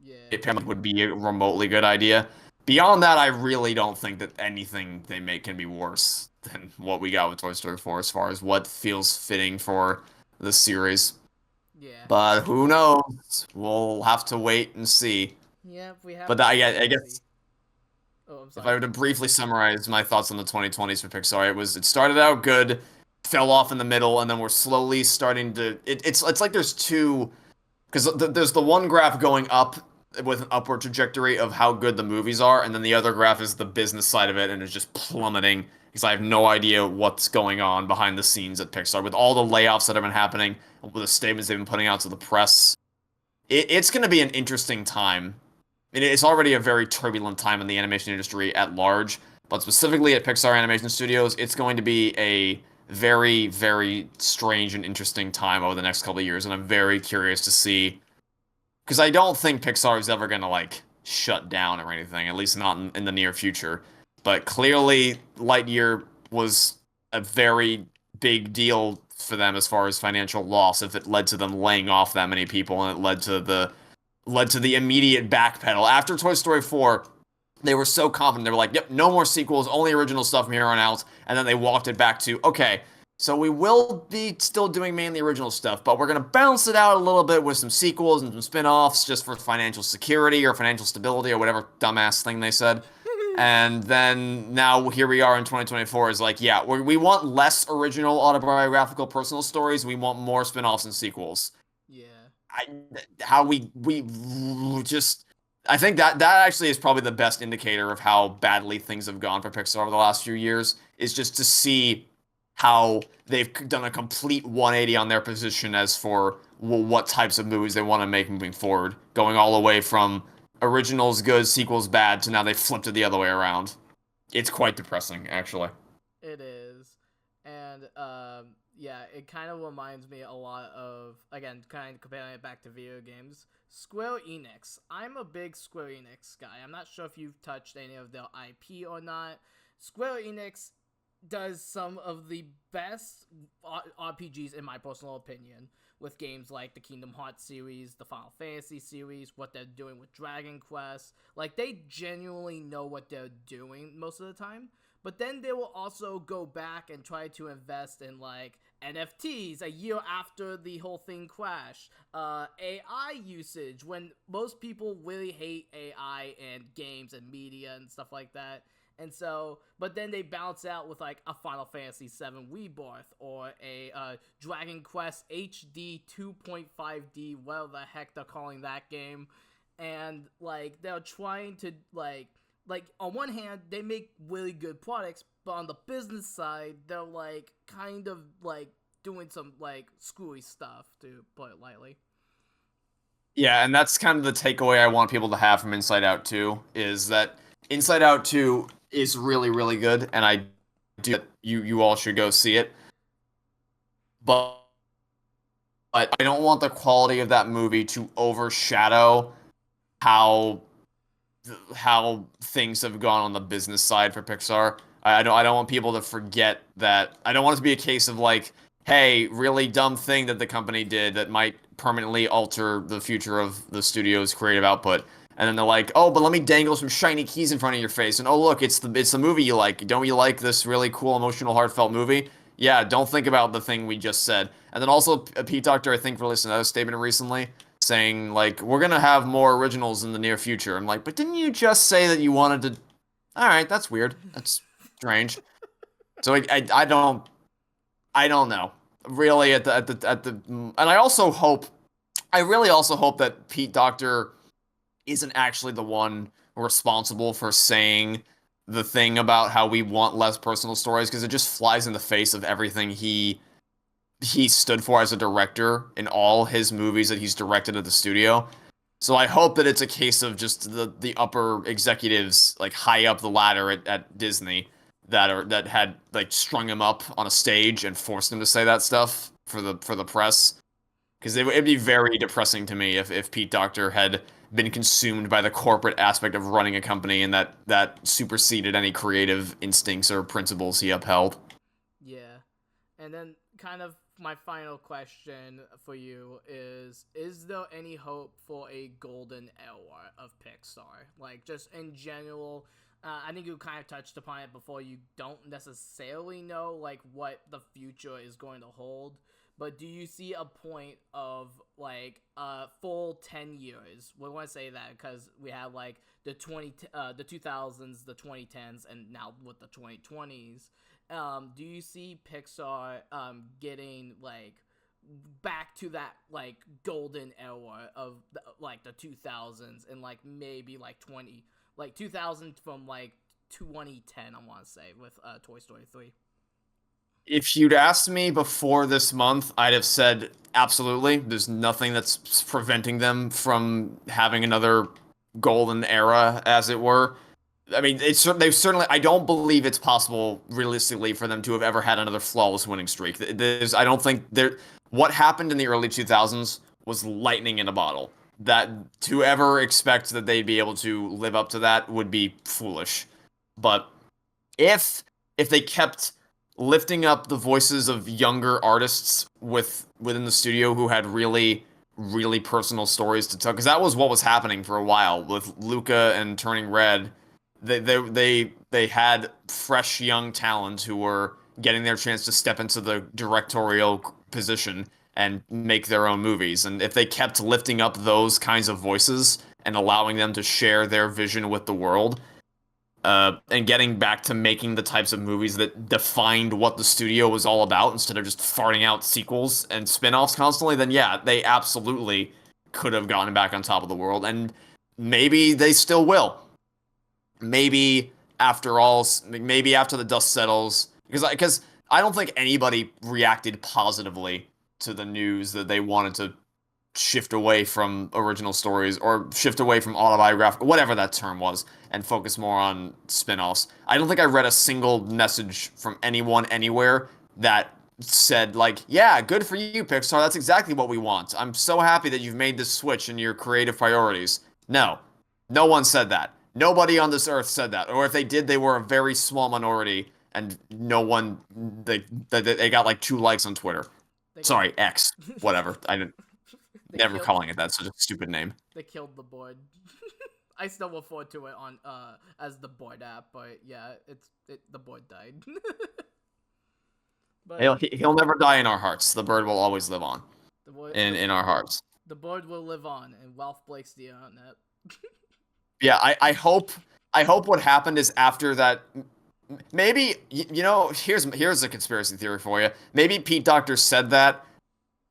yeah, would be a remotely good idea. Beyond that, I really don't think that anything they make can be worse than what we got with Toy Story 4 as far as what feels fitting for the series. yeah. But who knows? We'll have to wait and see. Yeah, we have But to wait I and see. guess Oh, I'm if I sorry. were to briefly summarize my thoughts on the 2020s for Pixar, it started out good, fell off in the middle, and then we're slowly starting to. It's like there's two because there's the one graph going up with an upward trajectory of how good the movies are, and then the other graph is the business side of it, and it's just plummeting because I have no idea what's going on behind the scenes at Pixar with all the layoffs that have been happening, with the statements they've been putting out to the press. It's going to be an interesting time. It's already a very turbulent time in the animation industry at large, but specifically at Pixar Animation Studios, it's going to be a very, very strange and interesting time over the next couple of years, and I'm very curious to see because I don't think Pixar is ever gonna like shut down or anything, at least not in the near future. But clearly, Lightyear was a very big deal for them as far as financial loss if it led to them laying off that many people and it led to the immediate backpedal. After Toy Story 4, they were so confident. They were like, yep, no more sequels, only original stuff from here on out. And then they walked it back to, okay, so we will be still doing mainly original stuff, but we're going to balance it out a little bit with some sequels and some spin-offs just for financial security or financial stability or whatever dumbass thing they said. And then now here we are in 2024 is like, yeah, we want less original autobiographical personal stories. We want more spin-offs and sequels. Yeah, I, how we just I think that actually is probably the best indicator of how badly things have gone for Pixar over the last few years is just to see how they've done a complete 180 on their position as for what types of movies they want to make moving forward, going all the way from originals good, sequels bad to now they flipped it the other way around. It's quite depressing, actually. it is. And Yeah, it kind of reminds me a lot of, again, kind of comparing it back to video games. Square Enix. I'm a big Square Enix guy. I'm not sure if you've touched any of their IP or not. Square Enix does some of the best RPGs in my personal opinion, with games like the Kingdom Hearts series, the Final Fantasy series, what they're doing with Dragon Quest. Like, they genuinely know what they're doing most of the time. But then they will also go back and try to invest in, like, NFTs a year after the whole thing crashed. AI usage, when most people really hate AI and games and media and stuff like that. And so, but then they bounce out with, like, a Final Fantasy VII Rebirth or a Dragon Quest HD 2.5D, whatever the heck they're calling that game. And, like, they're trying to, like, on one hand, they make really good products, but on the business side, they're, like, kind of, like, doing some, like, screwy stuff, to put it lightly. Yeah, and that's kind of the takeaway I want people to have from Inside Out 2, is that Inside Out 2 is really, really good, and I do you all should go see it. But I don't want the quality of that movie to overshadow how how things have gone on the business side for Pixar. I don't want people to forget that. I don't want it to be a case of like, hey, really dumb thing that the company did that might permanently alter the future of the studio's creative output. And then they're like, oh, but let me dangle some shiny keys in front of your face. And oh, look, it's the movie you like. Don't you like this really cool, emotional, heartfelt movie? Yeah, don't think about the thing we just said. And then also, Pete Doctor, I think, released another statement recently saying, like, we're going to have more originals in the near future. I'm like, but didn't you just say that you wanted to... All right, that's weird. That's strange. So I don't know. Really, and I really also hope that Pete Doctor isn't actually the one responsible for saying the thing about how we want less personal stories, because it just flies in the face of everything he stood for as a director in all his movies that he's directed at the studio. So I hope that it's a case of just the upper executives, like high up the ladder at Disney, that had like strung him up on a stage and forced him to say that stuff for the press. Because it'd be very depressing to me if Pete Docter had been consumed by the corporate aspect of running a company, and that superseded any creative instincts or principles he upheld. Yeah. And then, kind of, my final question for you is there any hope for a golden era of Pixar? Like, just in general, I think you kind of touched upon it before. You don't necessarily know, like, what the future is going to hold. But do you see a point of, like, full 10 years? We want to say that because we have, like, the 2000s, the 2010s, and now with the 2020s. Do you see Pixar getting, like, back to that, like, golden era of like the 2000s, and like maybe like 2000 from like 2010, I want to say, with Toy Story 3? If you'd asked me before this month, I'd have said absolutely. There's nothing that's preventing them from having another golden era, as it were. I mean, they've certainly. I don't believe it's possible, realistically, for them to have ever had another flawless winning streak. I don't think there. What happened in the early 2000s was lightning in a bottle. That to ever expect that they'd be able to live up to that would be foolish. But if they kept lifting up the voices of younger artists within the studio who had really really personal stories to tell, because that was what was happening for a while with Luca and Turning Red. They had fresh young talent who were getting their chance to step into the directorial position and make their own movies. And if they kept lifting up those kinds of voices and allowing them to share their vision with the world, and getting back to making the types of movies that defined what the studio was all about instead of just farting out sequels and spin-offs constantly, then yeah, they absolutely could have gotten back on top of the world. And maybe they still will. Maybe maybe after the dust settles, because I don't think anybody reacted positively to the news that they wanted to shift away from original stories or shift away from autobiographical, whatever that term was, and focus more on spin-offs. I don't think I read a single message from anyone anywhere that said like, yeah, good for you, Pixar. That's exactly what we want. I'm so happy that you've made this switch in your creative priorities. No, no one said that. Nobody on this earth said that. Or if they did, they were a very small minority, and no one they got like 2 likes on Twitter. They got Sorry, X, whatever. I didn't they never killed calling it that. Such a stupid name. they killed the board. I still look forward to it on as the board app, but yeah, the board died. But He'll never die in our hearts. The bird will always live on the board in our hearts. the board will live on, and Ralph Blake's the internet. Yeah, I hope what happened is after that. Maybe you know. Here's a conspiracy theory for you. Maybe Pete Docter said that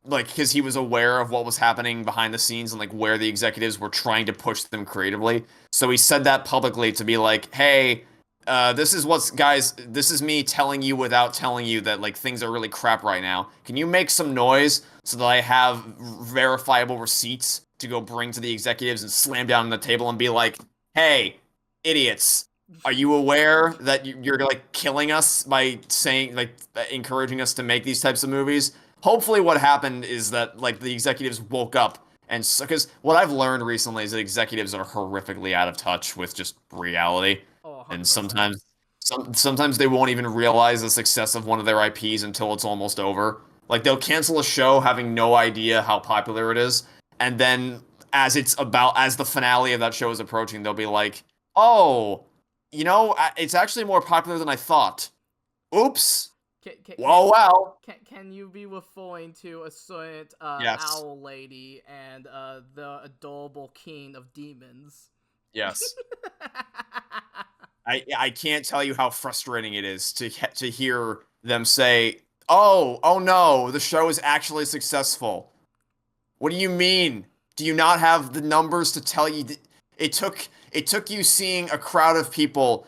like because he was aware of what was happening behind the scenes and like where the executives were trying to push them creatively. So he said that publicly to be like, hey, this is what's guys, this is me telling you without telling you that like things are really crap right now. Can you make some noise so that I have verifiable receipts to go bring to the executives and slam down on the table and be like, hey, idiots, are you aware that you're like killing us by saying like encouraging us to make these types of movies? Hopefully what happened is that like the executives woke up and because what I've learned recently is that executives are horrifically out of touch with just reality. Oh, And 100%. sometimes they won't even realize the success of one of their IPs until it's almost over. Like they'll cancel a show having no idea how popular it is, and then as the finale of that show is approaching, they'll be like, "Oh, it's actually more popular than I thought. Oops. Whoa, wow." Can you be referring to a certain Yes. owl lady and the adorable king of demons? Yes. I can't tell you how frustrating it is to hear them say, "Oh no, the show is actually successful." What do you mean? Do you not have the numbers to tell you it took you seeing a crowd of people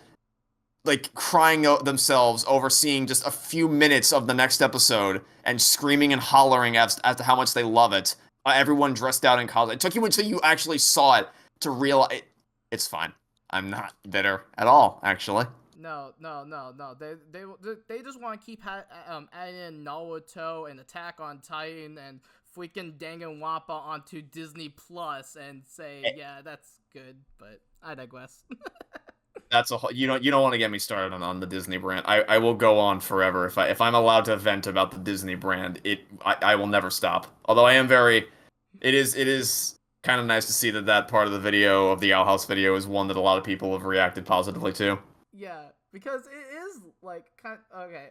like crying themselves over seeing just a few minutes of the next episode and screaming and hollering as to how much they love it. Everyone dressed out in cosplay. It took you until you actually saw it to realize it's fine. I'm not bitter at all, actually. No. They just want to keep adding in Naruto and Attack on Titan and freaking Danganronpa onto Disney Plus and say, yeah, that's good. But I digress. That's a whole, you don't want to get me started on the Disney brand. I will go on forever if I'm allowed to vent about the Disney brand. I will never stop. Although I am it is kind of nice to see that part of the video of the Owl House video is one that a lot of people have reacted positively to. Yeah, because it is like okay.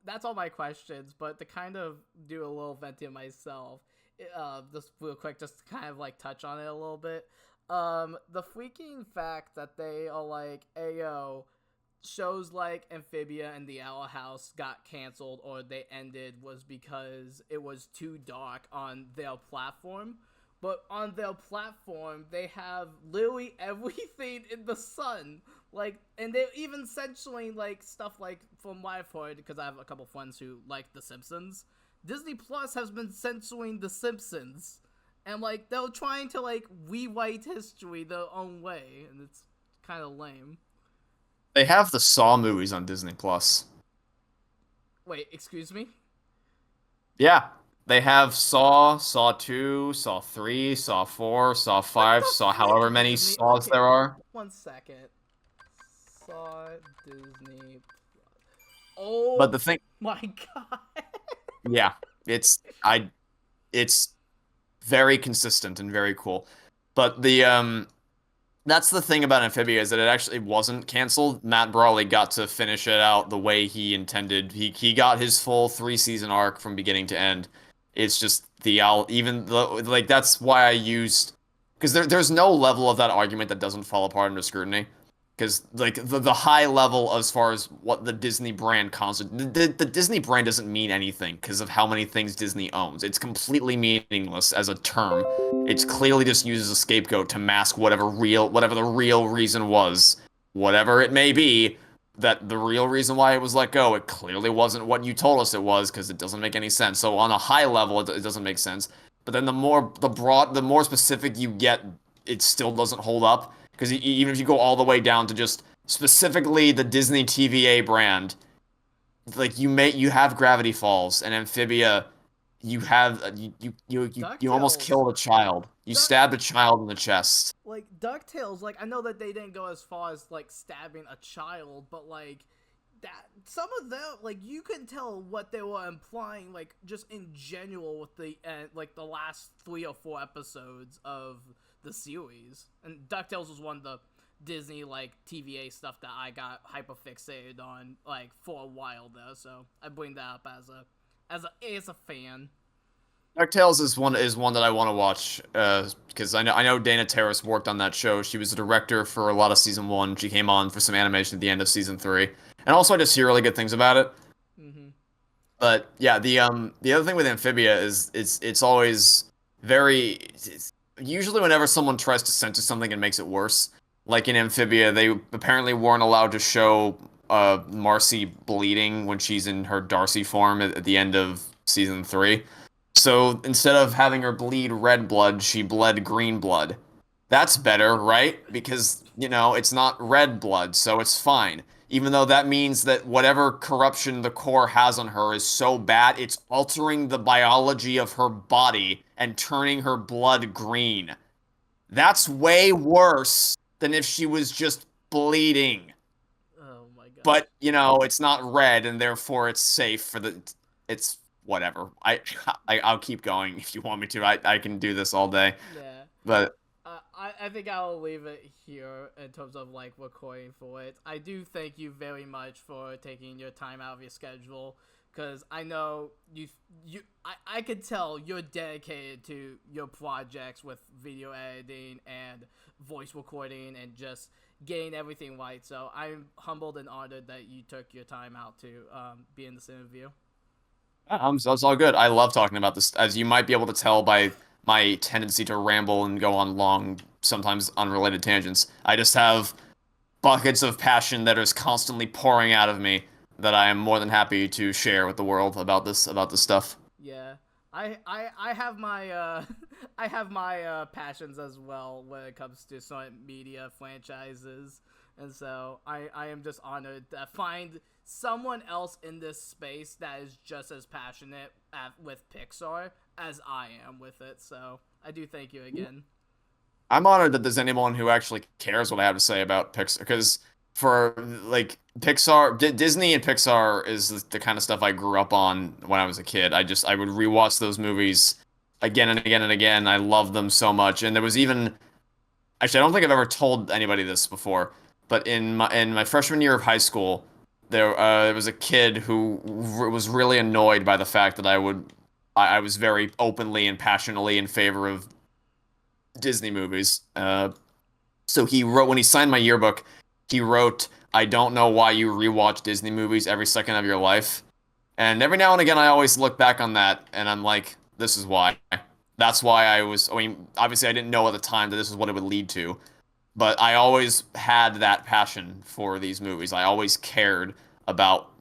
That's all my questions. But to kind of do a little venting myself, just real quick, just to kind of like touch on it a little bit. The freaking fact that they are like, ayo, shows like Amphibia and the Owl House got canceled or they ended was because it was too dark on their platform. But on their platform, they have literally everything in the sun. Like, and they're even censoring like stuff like from what I've heard, because I have a couple friends who like The Simpsons. Disney Plus has been censoring The Simpsons. And, like, they're trying to, like, rewrite history their own way, and it's kind of lame. They have the Saw movies on Disney Plus. Wait, excuse me? Yeah. They have Saw, Saw 2, Saw 3, Saw 4, Saw 5, Saw however many Disney? Saws Okay, there are. 1 second. Saw Disney Plus. Oh, But the thing, my God. yeah, it's very consistent and very cool. But that's the thing about Amphibia is that it actually wasn't canceled. Matt Brawley got to finish it out the way he intended. He got his full 3-season arc from beginning to end. It's just like that's why I used because there's no level of that argument that doesn't fall apart under scrutiny. Because like the high level as far as what the Disney brand the Disney brand doesn't mean anything because of how many things Disney owns. It's completely meaningless as a term. It's clearly just used as a scapegoat to mask whatever the real reason was, whatever it may be. That the real reason why it was let go, it clearly wasn't what you told us it was because it doesn't make any sense. So on a high level, it doesn't make sense. But then the more specific you get, it still doesn't hold up. Because even if you go all the way down to just specifically the Disney TVA brand, like you have Gravity Falls and Amphibia. You have you almost DuckTales. killed a child. You Duck stabbed a child in the chest. like DuckTales, like I know that they didn't go as far as like stabbing a child, but like that some of them like you can tell what they were implying like just in general with the like the last 3 or 4 episodes of the series. And DuckTales was one of the Disney like TVA stuff that I got hyper fixated on like for a while there, so I bring that up as a fan. DuckTales is one that I want to watch because I know Dana Terrace worked on that show. She was the director for a lot of season one. She came on for some animation at the end of season three, and also I just hear really good things about it. Mm-hmm. But yeah, the other thing with Amphibia is it's always very usually whenever someone tries to censor something, it makes it worse. Like in Amphibia, they apparently weren't allowed to show Marcy bleeding when she's in her Darcy form at the end of season three. So instead of having her bleed red blood, she bled green blood. That's better, right? Because, it's not red blood, so it's fine. Even though that means that whatever corruption the core has on her is so bad, it's altering the biology of her body and turning her blood green. That's way worse than if she was just bleeding. Oh my gosh. But, it's not red and therefore it's safe for it's whatever. I'll keep going if you want me to. I can do this all day. Yeah. But I think I'll leave it here in terms of like recording for it. I do thank you very much for taking your time out of your schedule, because I know I could tell you're dedicated to your projects with video editing and voice recording and just getting everything right. So I'm humbled and honored that you took your time out to be in this interview. That's all good. I love talking about this, as you might be able to tell by my tendency to ramble and go on long, sometimes unrelated tangents. I just have buckets of passion that is constantly pouring out of me that I am more than happy to share with the world about this stuff. Yeah. I have my I have my passions as well when it comes to some media franchises, and so I am just honored to find someone else in this space that is just as passionate with Pixar as I am with it. So I do thank you again. I'm honored that there's anyone who actually cares what I have to say about Pixar, because for like Pixar, Disney and Pixar is the kind of stuff I grew up on when I was a kid. I would rewatch those movies again and again and again. I love them so much. And there was even actually, I don't think I've ever told anybody this before, but in my freshman year of high school, there was a kid who was really annoyed by the fact that I was very openly and passionately in favor of Disney movies. So he wrote, when he signed my yearbook, he wrote, "I don't know why you rewatch Disney movies every second of your life." And every now and again, I always look back on that and I'm like, this is why. That's why I mean, obviously I didn't know at the time that this is what it would lead to, but I always had that passion for these movies. I always cared about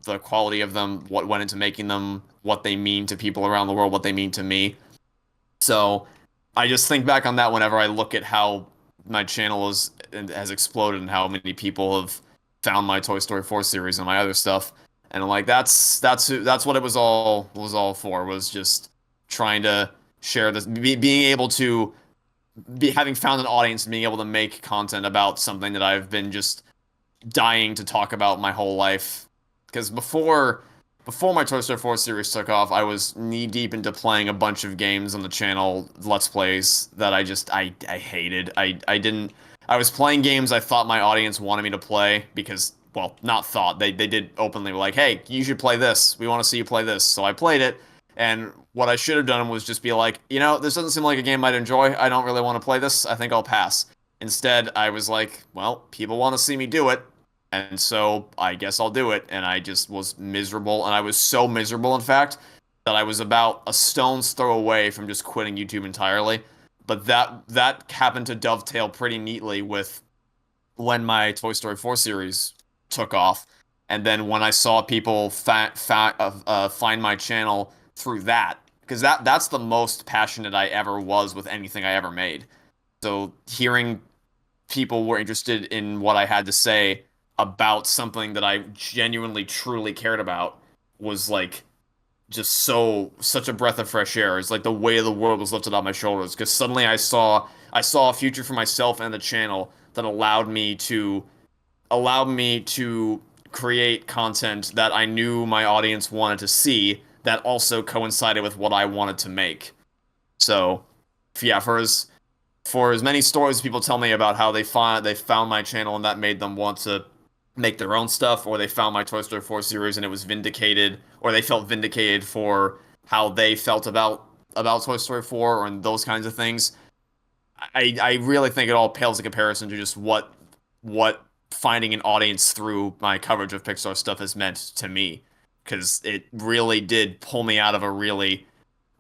the quality of them, what went into making them, what they mean to people around the world, what they mean to me. So I just think back on that whenever I look at how my channel has exploded and how many people have found my Toy Story 4 series and my other stuff. And I'm like, that's what it was all for, was just trying to share this, being able to be having found an audience and being able to make content about something that I've been just dying to talk about my whole life. Because before my Toy Story 4 series took off, I was knee deep into playing a bunch of games on the channel, Let's Plays, that I hated. I was playing games I thought my audience wanted me to play because, well, not thought. They did openly were like, "Hey, you should play this. We want to see you play this." So I played it, and what I should have done was just be like, this doesn't seem like a game I'd enjoy. I don't really want to play this. I think I'll pass. Instead, I was like, well, people want to see me do it. And so I guess I'll do it. And I just was miserable. And I was so miserable, in fact, that I was about a stone's throw away from just quitting YouTube entirely. But that happened to dovetail pretty neatly with when my Toy Story 4 series took off. And then when I saw people find my channel through that, because that's the most passionate I ever was with anything I ever made. So hearing people were interested in what I had to say about something that I genuinely truly cared about was like just such a breath of fresh air. It's like the weight of the world was lifted off my shoulders because suddenly I saw a future for myself and the channel that allowed me to create content that I knew my audience wanted to see that also coincided with what I wanted to make. So, yeah, for as many stories people tell me about how they found my channel and that made them want to make their own stuff, or they found my Toy Story 4 series and it was vindicated, or they felt vindicated for how they felt about Toy Story 4 and those kinds of things. I really think it all pales in comparison to just what finding an audience through my coverage of Pixar stuff has meant to me, because it really did pull me out of a really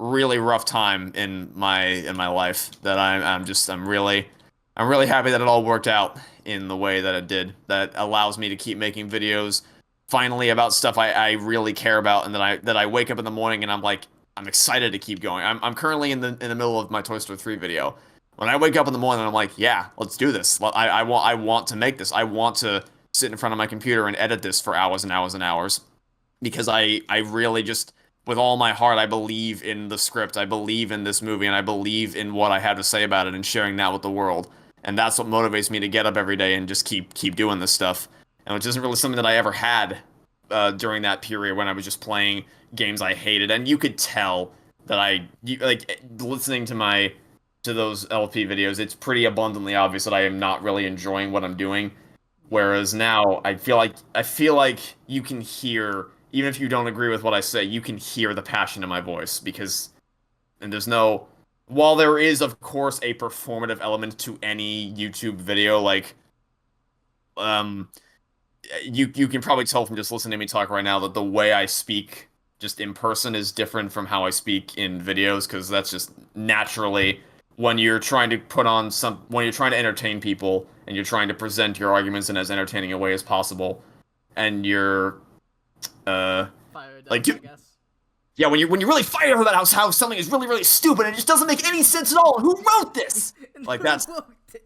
rough time in my life that I'm really happy that it all worked out in the way that it did. That allows me to keep making videos finally about stuff I really care about, and that I wake up in the morning and I'm excited to keep going. I'm currently in the middle of my Toy Story 3 video. When I wake up in the morning, I'm like, yeah, let's do this. I want to make this. I want to sit in front of my computer and edit this for hours and hours and hours, because I really just, with all my heart, I believe in the script. I believe in this movie, and I believe in what I have to say about it and sharing that with the world. And that's what motivates me to get up every day and just keep doing this stuff. And which isn't really something that I ever had during that period when I was just playing games I hated. And you could tell that like listening to those LP videos, it's pretty abundantly obvious that I am not really enjoying what I'm doing. Whereas now I feel like you can hear, even if you don't agree with what I say, you can hear the passion in my voice, because and there's no while there is of course a performative element to any YouTube video, like um you can probably tell from just listening to me talk right now that the way I speak just in person is different from how I speak in videos, because that's just naturally when you're trying to entertain people and you're trying to present your arguments in as entertaining a way as possible, and you're uh Fired like up, I guess. yeah, when you're really fired about how something is really really stupid and it just doesn't make any sense at all. Who wrote this? And Like who that's wrote this?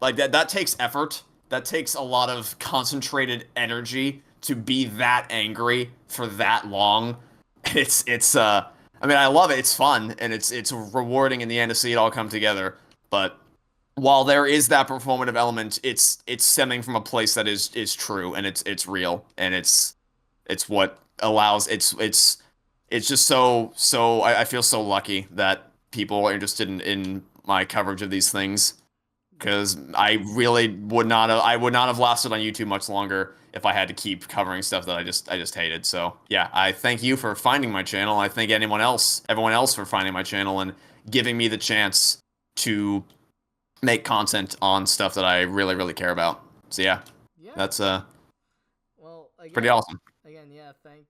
like that takes effort. That takes a lot of concentrated energy to be that angry for that long. It's I mean, I love it. It's fun and it's rewarding in the end to see it all come together. But while there is that performative element, it's stemming from a place that is true, and it's real, and it's what allows it's just I feel so lucky that people are interested in my coverage of these things, because I would not have lasted on YouTube much longer if I had to keep covering stuff that I just hated. So yeah, I thank you for finding my channel. I thank everyone else for finding my channel and giving me the chance to make content on stuff that I really really care about. So yeah, Yeah. that's Well, pretty again, awesome. yeah. Thank